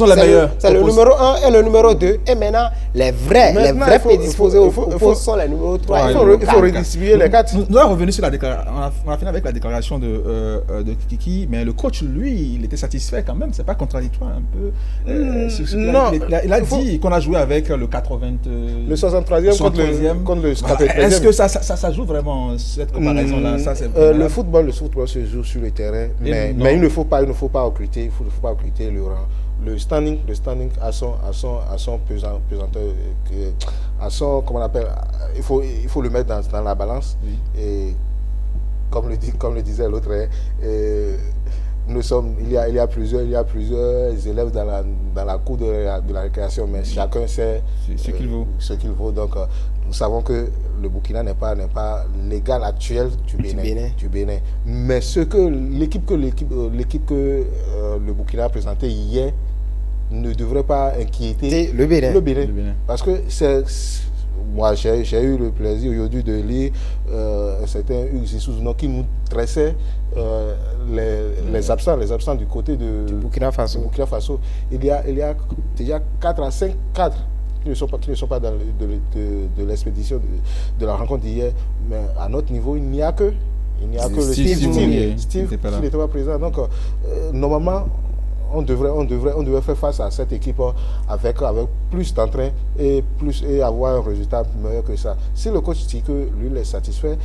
S2: c'est le numéro 1 et le numéro 2. Et maintenant, les vrais prédisposés au poste sont les numéros 3 et numéro 4.
S3: Il faut redistribuer les 4.
S1: Nous allons revenir sur la déclaration. On a fini avec la déclaration de Kiki, mais le coach, lui, il était satisfait quand même. C'est pas contradictoire un peu.
S3: Non.
S1: Il a dit qu'on a joué avec le 80.
S3: Le 63e contre le 93e.
S1: Est-ce que ça joue vraiment cette comparaison-là?
S3: Le football se joue sur le terrain, mais il ne faut pas occulter le rang. Le standing à son pesanteur, comment on appelle, il faut le mettre dans la balance. Oui. Et comme le disait l'autre, il y a plusieurs élèves dans la cour de la récréation, mais chacun sait ce qu'il vaut. Donc nous savons que le Burkina n'est pas l'égal actuel du Bénin. Mais l'équipe que le Burkina a présenté hier ne devrait pas inquiéter
S2: le Bénin.
S3: Parce que moi j'ai eu le plaisir aujourd'hui de lire un certain Hugues Issounou qui nous dressait les absents du côté du
S2: Burkina Faso.
S3: Il y a déjà 4 à 5 cadres qui ne sont pas dans de l'expédition de la rencontre d'hier, mais à notre niveau il n'y a que le Steve qui n'était pas présent. Donc normalement on devrait faire face à cette équipe avec plus d'entrain et avoir un résultat meilleur que ça. Si le coach dit que lui il est satisfait,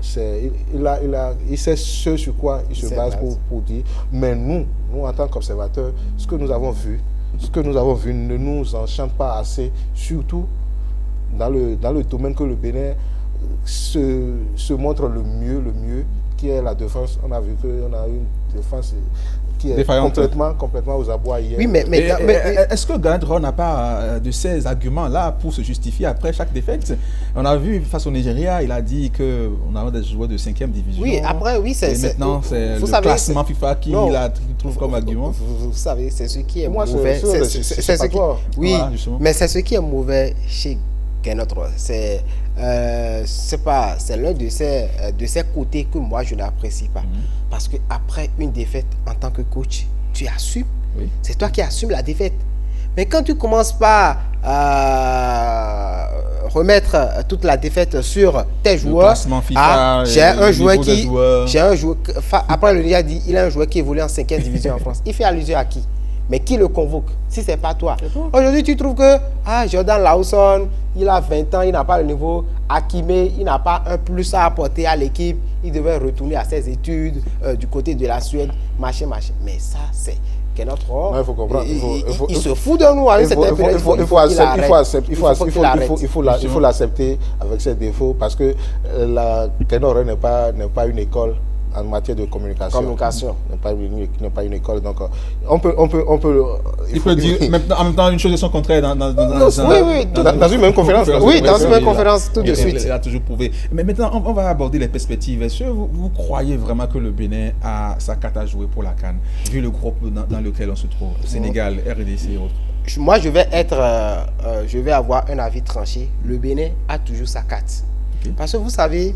S3: il sait ce sur quoi il se base pour dire. Mais nous en tant qu'observateurs, ce que nous avons vu ne nous enchante pas assez, surtout dans le domaine que le Bénin se montre le mieux, qui est la défense. On a vu qu'on a une défense qui est
S1: défaillante.
S3: complètement aux abois hier.
S2: Oui, mais
S1: est-ce que Ghana Drone n'a pas de ces arguments-là pour se justifier après chaque défaite? On a vu face au Nigeria, il a dit qu'on a des joueurs de 5e division.
S2: Oui, après, oui, c'est...
S1: Maintenant, c'est le classement FIFA qui trouve comme argument.
S2: Vous savez, c'est ce qui est
S3: Moi,
S2: mauvais.
S3: c'est pas toi.
S2: Oui,
S1: Voilà,
S2: mais c'est ce qui est mauvais chez Ghana Drone. C'est l'un de ces côtés que moi, je n'apprécie pas. Parce qu'après une défaite, en tant que coach, tu assumes.
S1: Oui.
S2: C'est toi qui assumes la défaite. Mais quand tu commences pas à remettre toute la défaite sur tes joueurs, j'ai un joueur après le Nigeria dit, il a un joueur qui évolue en 5e division en France. Il fait allusion à qui? Mais qui le convoque si c'est pas toi? Aujourd'hui, tu trouves que Jordan Lawson, il a 20 ans, il n'a pas le niveau. Hakime, il n'a pas un plus à apporter à l'équipe. Il devait retourner à ses études du côté de la Suède, machin. Mais ça, c'est que notre rôle.
S3: Il faut comprendre.
S2: Il se fout de nous.
S3: Il faut l'accepter avec ses défauts parce que la Kenor n'est pas une école en matière de communication. N'est pas une école. Donc, on peut.
S1: Il faut dire en même temps une chose et son contraire dans
S3: une même conférence.
S2: Oui, dans une même conférence, tout de suite.
S1: Il a toujours prouvé. Mais maintenant, on va aborder les perspectives. Est-ce que vous croyez vraiment que le Bénin a sa carte à jouer pour la CAN, vu le groupe dans lequel on se trouve, Sénégal, RDC et autres?
S2: Moi, je vais avoir un avis tranché. Le Bénin a toujours sa carte. Okay. Parce que vous savez,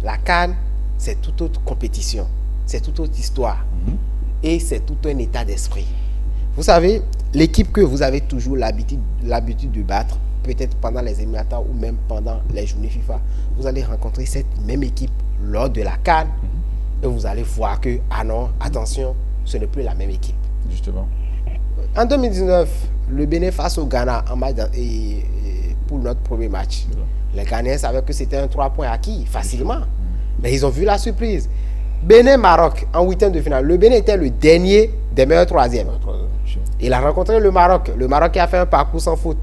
S2: la CAN, c'est toute autre compétition, c'est toute autre histoire et c'est tout un état d'esprit. Vous savez, l'équipe que vous avez toujours l'habitude de battre, peut-être pendant les éliminatoires ou même pendant les journées FIFA, vous allez rencontrer cette même équipe lors de la CAN et vous allez voir que, non, attention, ce n'est plus la même équipe.
S1: Justement.
S2: En 2019, le Bénin face au Ghana en match pour notre premier match, les Ghanéens savaient que c'était un 3 points acquis facilement. Mais ils ont vu la surprise. Bénin-Maroc en 8e de finale. Le Bénin était le dernier des meilleurs 3e. Il a rencontré le Maroc. Le Maroc qui a fait un parcours sans faute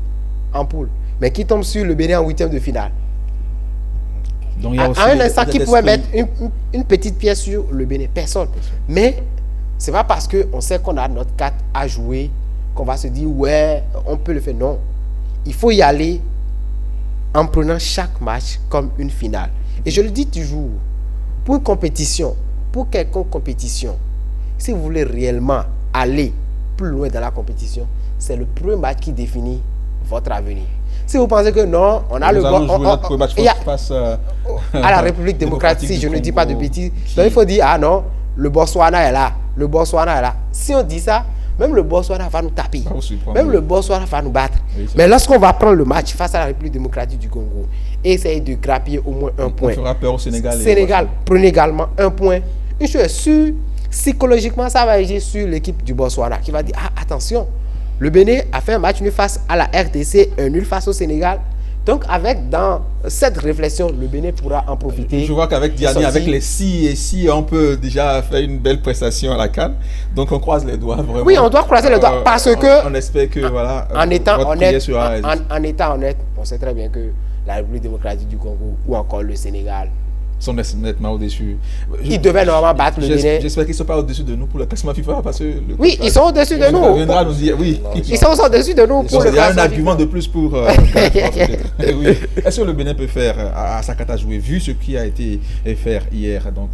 S2: en poule. Mais qui tombe sur le Bénin en 8e de finale. Donc, il y a aussi un instant qui pouvait mettre une petite pièce sur le Bénin. Personne. Mais ce n'est pas parce qu'on sait qu'on a notre carte à jouer qu'on va se dire ouais, on peut le faire. Non. Il faut y aller en prenant chaque match comme une finale. Et je le dis toujours, pour une compétition, pour quelconque compétition, si vous voulez réellement aller plus loin dans la compétition, c'est le premier match qui définit votre avenir. Si vous pensez que non, on a face à la République démocratique, si je ne dis pas de bêtises, donc il faut dire, non, le Botswana est là, le Botswana est là. Si on dit ça, même le Botswana va nous taper. Même le Botswana va nous battre. Oui, mais lorsqu'on va prendre le match face à la République démocratique du Congo, essayez de grappiller au moins un point.
S1: On fera peur au Sénégal.
S2: Sénégal, prenez également un point. Une chose est sûre, psychologiquement, ça va agir sur l'équipe du Botswana qui va dire, attention, le Bénin a fait un match nul face à la RDC, un nul face au Sénégal. Donc, dans cette réflexion, le Bénin pourra en profiter.
S1: Je vois qu'avec Diani, avec les si, on peut déjà faire une belle prestation à la CAN. Donc, on croise les doigts vraiment.
S2: Oui, on doit croiser les doigts parce que...
S1: On espère que, voilà...
S2: En étant honnête, on sait très bien que la République démocratique du Congo ou encore le Sénégal
S1: sont nettement au-dessus.
S2: Ils devaient normalement battre le Bénin.
S1: J'espère qu'ils ne sont pas au-dessus de nous pour le classement FIFA parce que...
S2: Oui, ils sont au-dessus de nous.
S1: Viendra nous dire, oui.
S2: Ils sont au-dessus de nous pour le classement.
S1: Il y a un argument de plus pour... oui. Est-ce que le Bénin peut faire à sa carte à jouer, vu ce qui a été fait hier, donc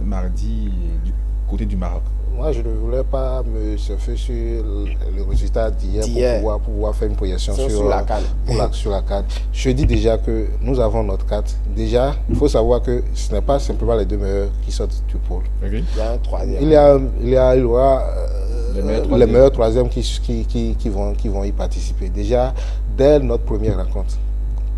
S1: mardi, du côté du Maroc?
S3: Moi, je ne voulais pas me surfer sur le résultat d'hier pour pouvoir faire une projection sur la CAN. Je dis déjà que nous avons notre carte. Déjà, il faut savoir que ce n'est pas simplement les deux meilleurs qui sortent du pôle.
S1: Okay.
S2: Il y a un troisième.
S3: Il y aura les meilleurs troisièmes qui vont y participer. Déjà, dès notre première rencontre,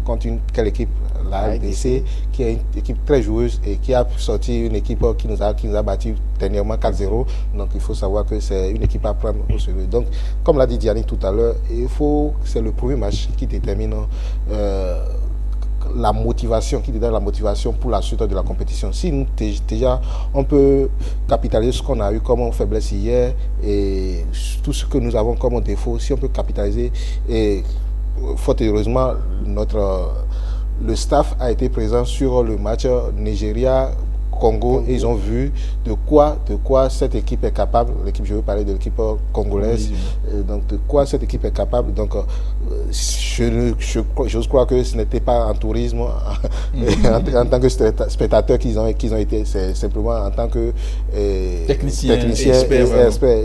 S3: contre quelle équipe? La RDC, qui est une équipe très joueuse et qui a sorti une équipe qui nous a battu dernièrement 4-0. Donc il faut savoir que c'est une équipe à prendre au sérieux. Donc, comme l'a dit Diani tout à l'heure, c'est le premier match qui détermine la motivation, qui donne la motivation pour la suite de la compétition. Si nous, déjà, on peut capitaliser ce qu'on a eu comme faiblesse hier et tout ce que nous avons comme défaut, si on peut capitaliser, et fort heureusement, le staff a été présent sur le match Nigeria Congo, et ils ont vu de quoi cette équipe est capable. L'équipe, je veux parler de l'équipe congolaise, donc de quoi cette équipe est capable. Donc j'ose croire que ce n'était pas en tourisme en tant que spectateur qu'ils ont été, c'est simplement en tant que technicien expert.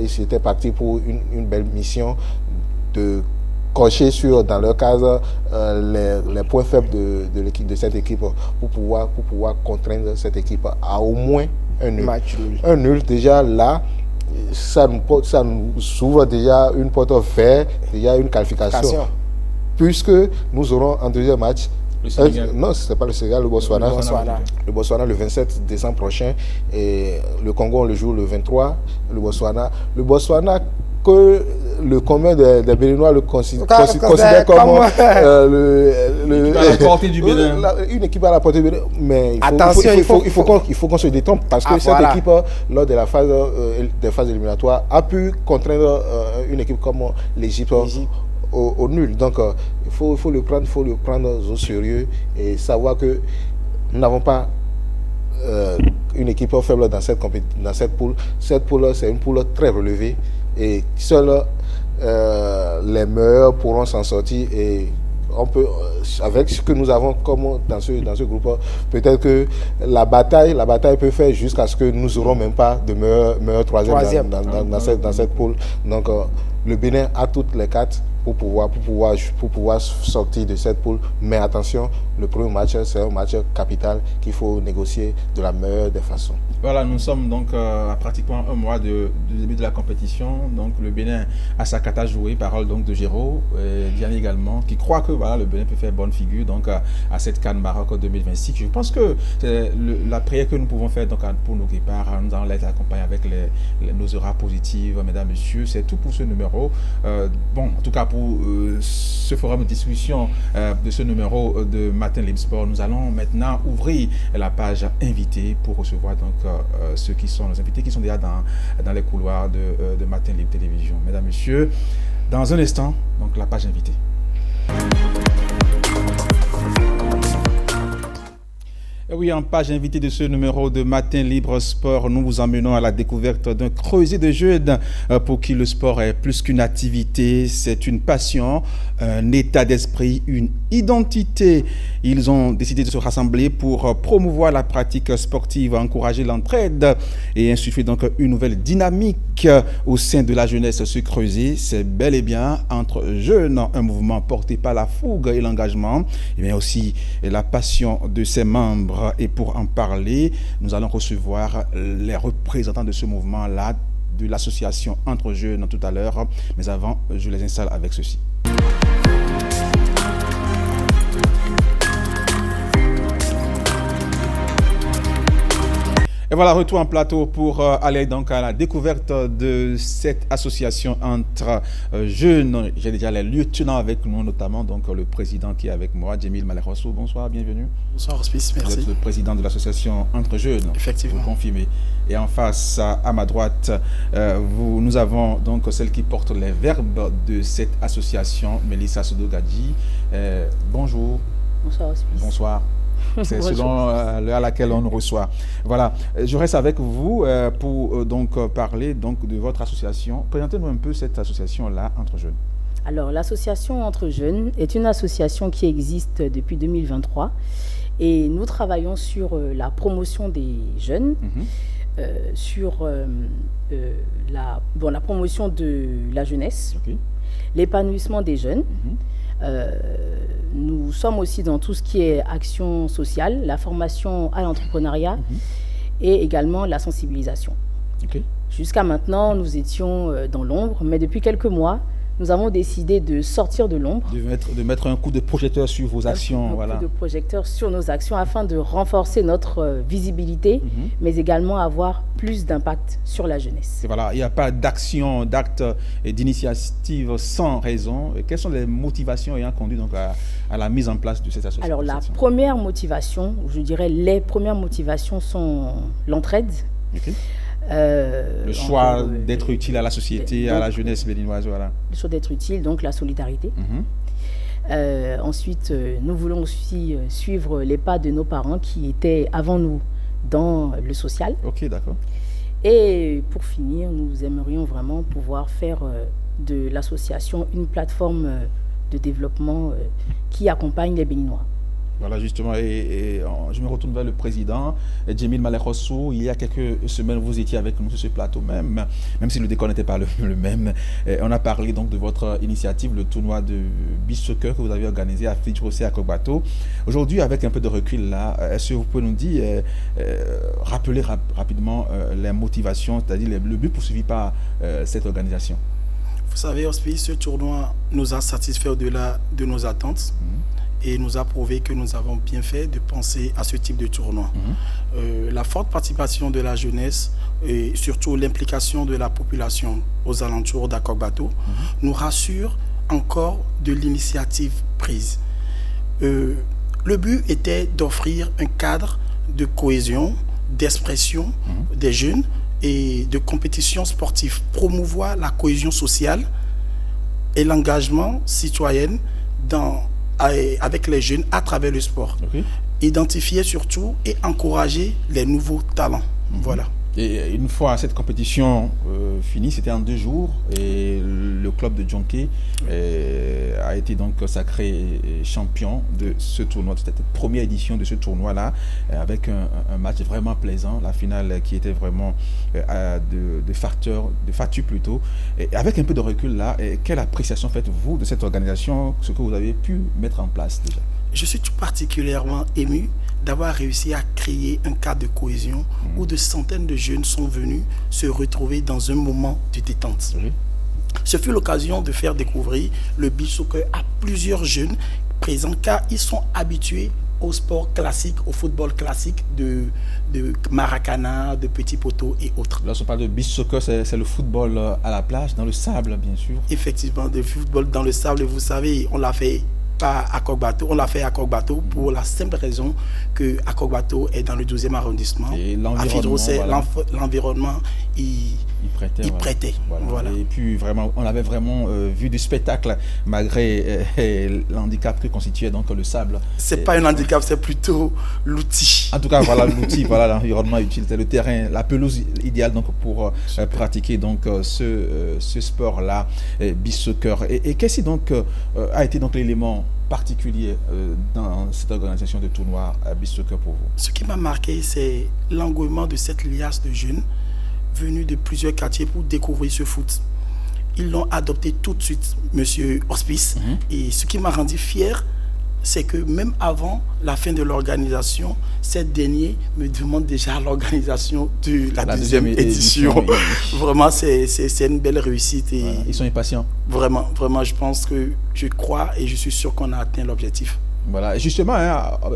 S3: Ils étaient partis pour une belle mission de cocher dans leur case les points faibles de cette équipe pour pouvoir contraindre cette équipe à au moins un nul. Un nul, déjà là, ça nous ouvre déjà une porte ouverte, déjà une qualification. Puisque nous aurons en deuxième match, non, ce n'est pas le Sénégal, le Botswana. Le Botswana le 27 décembre prochain, et le Congo on le joue le 23, le Botswana que le commun des Béninois le considère comme une équipe à la portée du Bénin. Mais il faut qu'on se détrompe, parce que cette équipe, lors de la des phases éliminatoires, a pu contraindre une équipe comme l'Égypte au nul. Donc il faut le prendre au sérieux et savoir que nous n'avons pas une équipe faible dans cette poule. Cette poule, c'est une poule très relevée, et seuls les meilleurs pourront s'en sortir. Et on peut, avec ce que nous avons comme dans ce groupe, peut-être que la bataille peut faire jusqu'à ce que nous n'aurons même pas de meilleur troisième dans cette poule. Donc le Bénin a toutes les cartes pour pouvoir sortir de cette poule. Mais attention, le premier match, c'est un match capital qu'il faut négocier de la meilleure des façons.
S1: Voilà, nous sommes donc à pratiquement un mois du début de la compétition. Donc le Bénin a sa carte à jouer, parole donc de Géraud, et Diane également, qui croit que voilà, le Bénin peut faire bonne figure donc à cette CAN Maroc 2026. Je pense que c'est la prière que nous pouvons faire donc pour nos guépards. Nous allons les accompagner avec nos auras positives, mesdames, messieurs. C'est tout pour ce numéro. Bon, en tout cas pour ce forum de discussion de ce numéro de Matin Libre Sport, nous allons maintenant ouvrir la page invité pour recevoir donc ceux qui sont nos invités, qui sont déjà dans les couloirs de Matin Libre Télévision. Mesdames, messieurs, dans un instant, donc la page invitée. Et oui, en page invitée de ce numéro de Matin Libre Sport, nous vous emmenons à la découverte d'un creuset de jeunes pour qui le sport est plus qu'une activité, c'est une passion, un état d'esprit, une identité. Ils ont décidé de se rassembler pour promouvoir la pratique sportive, encourager l'entraide et insuffler donc une nouvelle dynamique au sein de la jeunesse. Ce creuset, c'est bel et bien entre jeunes, un mouvement porté par la fougue et l'engagement, mais aussi la passion de ses membres. Et pour en parler, nous allons recevoir les représentants de ce mouvement-là, de l'association Entre Jeunes tout à l'heure. Mais avant, je les installe avec ceci. Et voilà, retour en plateau pour aller donc à la découverte de cette association Entre Jeunes. J'ai déjà les lieutenants avec nous, notamment donc le président qui est avec moi, Djemil Malerosso. Bonsoir, bienvenue.
S4: Bonsoir, Hospice, merci.
S1: Vous êtes le président de l'association Entre Jeunes.
S4: Effectivement.
S1: Vous confirmez. Et en face, à ma droite, nous avons donc celle qui porte les verbes de cette association, Mélissa Sodogadji. Bonjour.
S5: Bonsoir, Hospice.
S1: Bonsoir. C'est selon l'heure à laquelle on nous reçoit. Voilà, je reste avec vous pour donc parler donc de votre association. Présentez-nous un peu cette association-là, Entre Jeunes.
S5: Alors, l'association Entre Jeunes est une association qui existe depuis 2023 et nous travaillons sur la promotion des jeunes, sur la promotion de la jeunesse, l'épanouissement des jeunes. Nous sommes aussi dans tout ce qui est action sociale, la formation à l'entrepreneuriat et également la sensibilisation. Jusqu'à maintenant, nous étions dans l'ombre, mais depuis quelques mois, nous avons décidé de sortir de l'ombre.
S1: De mettre un coup de projecteur sur vos actions.
S5: Un coup de projecteur sur nos actions afin de renforcer notre visibilité, mais également avoir plus d'impact sur la jeunesse.
S1: Et voilà, il n'y a pas d'action, d'acte et d'initiative sans raison. Et quelles sont les motivations ayant conduit donc à la mise en place de cette association?
S5: Alors la première motivation, je dirais les premières motivations sont l'entraide.
S1: Le choix d'être utile à la société, donc, à la jeunesse béninoise, voilà.
S5: Le choix d'être utile, donc la solidarité. Ensuite, nous voulons aussi suivre les pas de nos parents qui étaient avant nous dans le social.
S1: Ok, d'accord.
S5: Et pour finir, nous aimerions vraiment pouvoir faire de l'association une plateforme de développement qui accompagne les Béninois.
S1: Voilà, justement, et je me retourne vers le président, Djemil Malekhossou. Il y a quelques semaines, vous étiez avec nous sur ce plateau même si le décor n'était pas le même. On a parlé donc de votre initiative, le tournoi de beach soccer que vous avez organisé à Fidjrosé à Akok-Bato. Aujourd'hui, avec un peu de recul là, est-ce que vous pouvez nous dire, rappeler rapidement les motivations, c'est-à-dire le but poursuivi par cette organisation?
S4: Vous savez, Hospice, ce tournoi nous a satisfait au-delà de nos attentes. Et nous a prouvé que nous avons bien fait de penser à ce type de tournoi. La forte participation de la jeunesse et surtout l'implication de la population aux alentours d'Akok-Bato nous rassure encore de l'initiative prise. Le but était d'offrir un cadre de cohésion, d'expression des jeunes et de compétition sportive, promouvoir la cohésion sociale et l'engagement citoyen avec les jeunes à travers le sport. Identifier surtout et encourager les nouveaux talents. Voilà.
S1: Et une fois cette compétition finie, c'était en 2 jours, et le club de Djonké a été donc sacré champion de ce tournoi, de cette première édition de ce tournoi-là, avec un match vraiment plaisant, la finale qui était vraiment de facture plutôt. Et avec un peu de recul là, quelle appréciation faites-vous de cette organisation, ce que vous avez pu mettre en place déjà?
S4: Je suis tout particulièrement ému d'avoir réussi à créer un cadre de cohésion où de centaines de jeunes sont venus se retrouver dans un moment de détente. Ce fut l'occasion de faire découvrir le beach soccer à plusieurs jeunes présents, car ils sont habitués au sport classique, au football classique de Maracana, de petits poteaux et autres.
S1: Là, on parle de beach soccer, c'est le football à la plage, dans le sable, bien sûr.
S4: Effectivement, le football dans le sable, vous savez, on l'a fait pas à Akok-Bato, on l'a fait à Akok-Bato pour la simple raison que Akok-Bato est dans le 12e arrondissement.
S1: Et l'environnement,
S4: il prêtait.
S1: Voilà. Et puis vraiment, on avait vraiment vu du spectacle malgré l'handicap que constituait donc le sable.
S4: C'est pas un handicap, c'est plutôt l'outil.
S1: En tout cas, voilà l'outil, voilà l'environnement utile, c'est le terrain, la pelouse idéale donc pour pratiquer donc ce sport-là, beach soccer. Et qu'est-ce qui donc a été donc l'élément particulier dans cette organisation de tournoi beach soccer pour vous?
S4: Ce qui m'a marqué, c'est l'engouement de cette liasse de jeunes venus de plusieurs quartiers pour découvrir ce foot. Ils l'ont adopté tout de suite, Monsieur Hospice. Et ce qui m'a rendu fier, c'est que même avant la fin de l'organisation, cette dernière me demande déjà l'organisation de la deuxième édition. Vraiment, c'est une belle réussite. Et
S1: voilà, ils sont impatients.
S4: Vraiment, je pense que je crois et je suis sûr qu'on a atteint l'objectif.
S1: Voilà, justement,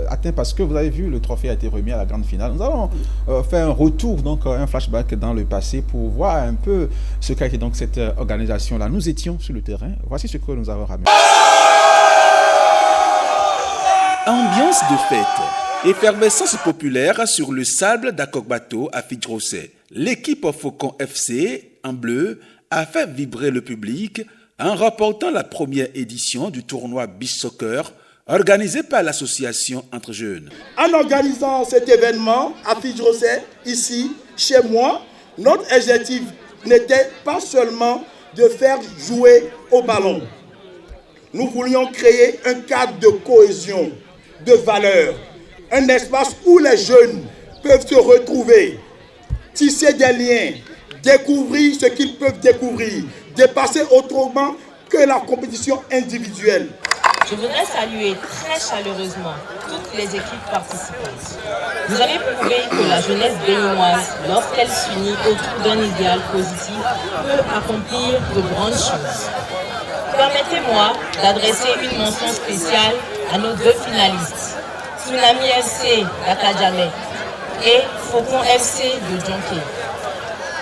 S1: atteint parce que vous avez vu, le trophée a été remis à la grande finale. Nous allons faire un retour, donc un flashback dans le passé pour voir un peu ce qu'a été donc cette organisation-là. Nous étions sur le terrain. Voici ce que nous avons ramené.
S6: Ambiance de fête, effervescence populaire sur le sable d'Akok-Bato à Fidjrosé. L'équipe Faucon FC, en bleu, a fait vibrer le public en remportant la première édition du tournoi beach soccer organisé par l'association Entre Jeunes.
S7: En organisant cet événement à Fidjrosé, ici, chez moi, notre objectif n'était pas seulement de faire jouer au ballon. Nous voulions créer un cadre de cohésion, de valeurs, un espace où les jeunes peuvent se retrouver, tisser des liens, découvrir ce qu'ils peuvent découvrir, dépasser autrement que la compétition individuelle.
S8: Je voudrais saluer très chaleureusement toutes les équipes participantes. Vous avez prouvé que la jeunesse béninoise, lorsqu'elle s'unit autour d'un idéal positif, peut accomplir de grandes choses. Permettez-moi d'adresser une mention spéciale à nos 2 finalistes, Tsunami FC d'Akadjamé et Faucon FC de Djonké.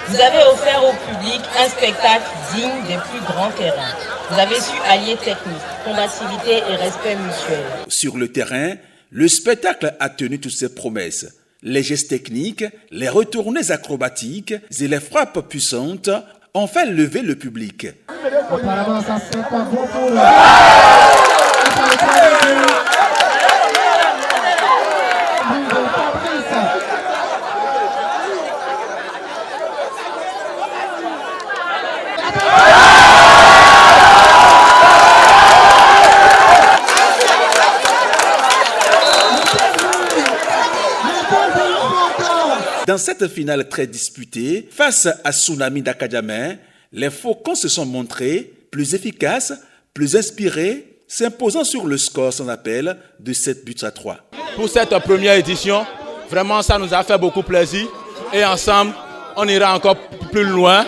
S8: Vous avez offert au public un spectacle digne des plus grands terrains. Vous avez su allier technique, combativité et respect mutuel.
S6: Sur le terrain, le spectacle a tenu toutes ses promesses. Les gestes techniques, les retournées acrobatiques et les frappes puissantes ont fait lever le public.
S9: Apparemment, ça c'est pas beaucoup.
S6: Dans cette finale très disputée, face à Tsunami d'Akadjamé, les Faucons se sont montrés plus efficaces, plus inspirés, s'imposant sur le score sans appel de 7 buts à 3.
S10: Pour cette première édition, vraiment ça nous a fait beaucoup plaisir et ensemble, on ira encore plus loin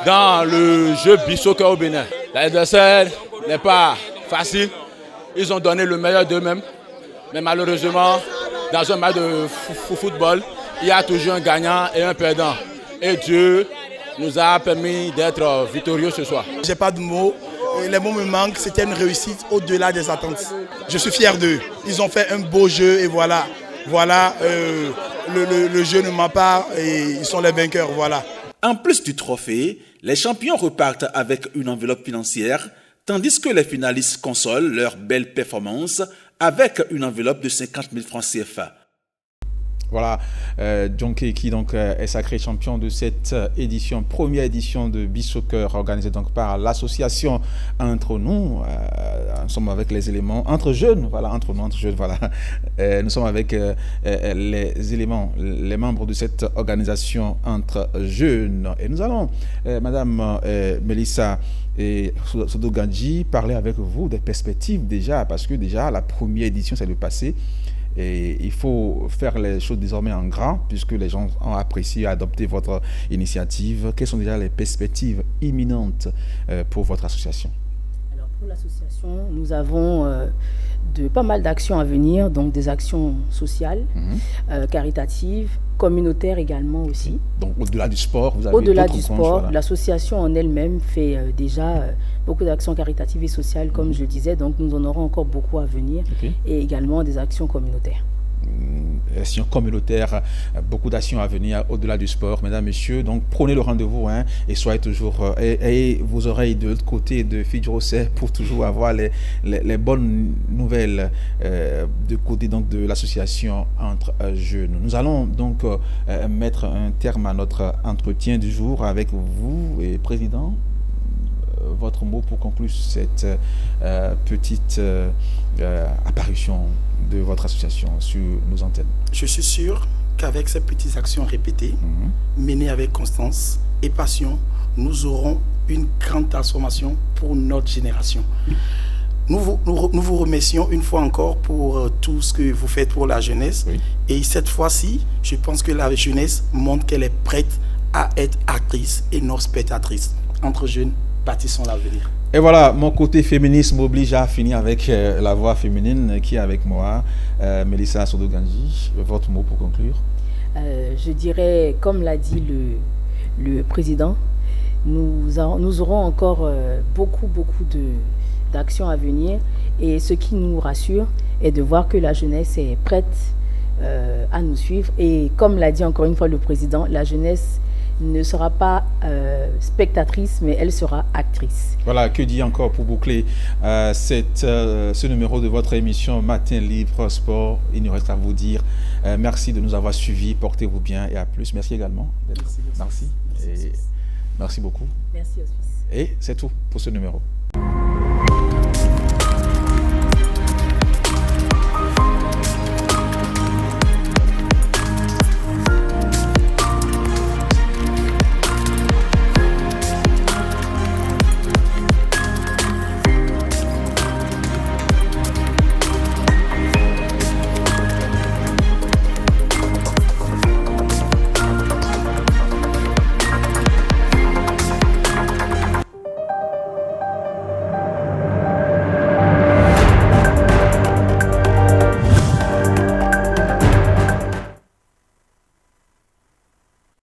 S10: dans le jeu beach soccer au Bénin. L'adversaire n'est pas facile, ils ont donné le meilleur d'eux-mêmes, mais malheureusement, dans un match de football, il y a toujours un gagnant et un perdant. Et Dieu nous a permis d'être victorieux ce soir.
S4: J'ai pas de mots. Les mots me manquent. C'était une réussite au-delà des attentes. Je suis fier d'eux. Ils ont fait un beau jeu et voilà. Le jeu ne ment pas et ils sont les vainqueurs. Voilà.
S6: En plus du trophée, les champions repartent avec une enveloppe financière, tandis que les finalistes consolent leur belle performance avec une enveloppe de 50 000 francs CFA.
S1: Voilà, Djonké qui donc est sacré champion de cette édition, première édition de Beach Soccer organisée donc par l'association Entre Nous. Nous sommes avec les éléments entre jeunes, voilà, entre nous, entre jeunes, voilà. Nous sommes avec les éléments, les membres de cette organisation Entre Jeunes. Et nous allons, Madame Melissa et Sodo-Gandji, parler avec vous des perspectives déjà, parce que déjà la première édition c'est le passé. Et il faut faire les choses désormais en grand, puisque les gens ont apprécié, adopté votre initiative. Quelles sont déjà les perspectives imminentes pour votre association?
S5: Alors pour l'association, nous avons pas mal d'actions à venir, donc des actions sociales, caritatives, communautaires également aussi.
S1: Donc au-delà du sport, vous avez
S5: au-delà du
S1: sport,
S5: voilà. L'association en elle-même fait déjà beaucoup d'actions caritatives et sociales, comme je le disais, donc nous en aurons encore beaucoup à venir, et également des actions communautaires.
S1: Actions communautaires, beaucoup d'actions à venir au-delà du sport, mesdames, messieurs. Donc prenez le rendez-vous et soyez toujours ayez vos oreilles de l'autre côté de Fidjrosé pour toujours avoir les bonnes nouvelles de côté donc de l'association Entre Jeunes. Nous allons donc mettre un terme à notre entretien du jour avec vous et président. Votre mot pour conclure cette petite apparition de votre association sur nos antennes.
S4: Je suis sûr qu'avec ces petites actions répétées, menées avec constance et passion, nous aurons une grande transformation pour notre génération. Nous vous remercions une fois encore pour tout ce que vous faites pour la jeunesse. Oui. Et cette fois-ci, je pense que la jeunesse montre qu'elle est prête à être actrice et non spectatrice. Entre jeunes, bâtissons l'avenir.
S1: Et voilà, mon côté féministe m'oblige à finir avec la voix féminine qui est avec moi. Melissa Sodo-Gandji, votre mot pour conclure?
S5: Je dirais, comme l'a dit le président, nous aurons encore beaucoup d'actions à venir. Et ce qui nous rassure est de voir que la jeunesse est prête à nous suivre. Et comme l'a dit encore une fois le président, la jeunesse ne sera pas spectatrice, mais elle sera actrice.
S1: Voilà, que dit encore pour boucler ce numéro de votre émission Matin Libre Sport. Il nous reste à vous dire merci de nous avoir suivis, portez-vous bien et à plus. Merci également. Merci beaucoup.
S5: Merci Hospice.
S1: Et c'est tout pour ce numéro.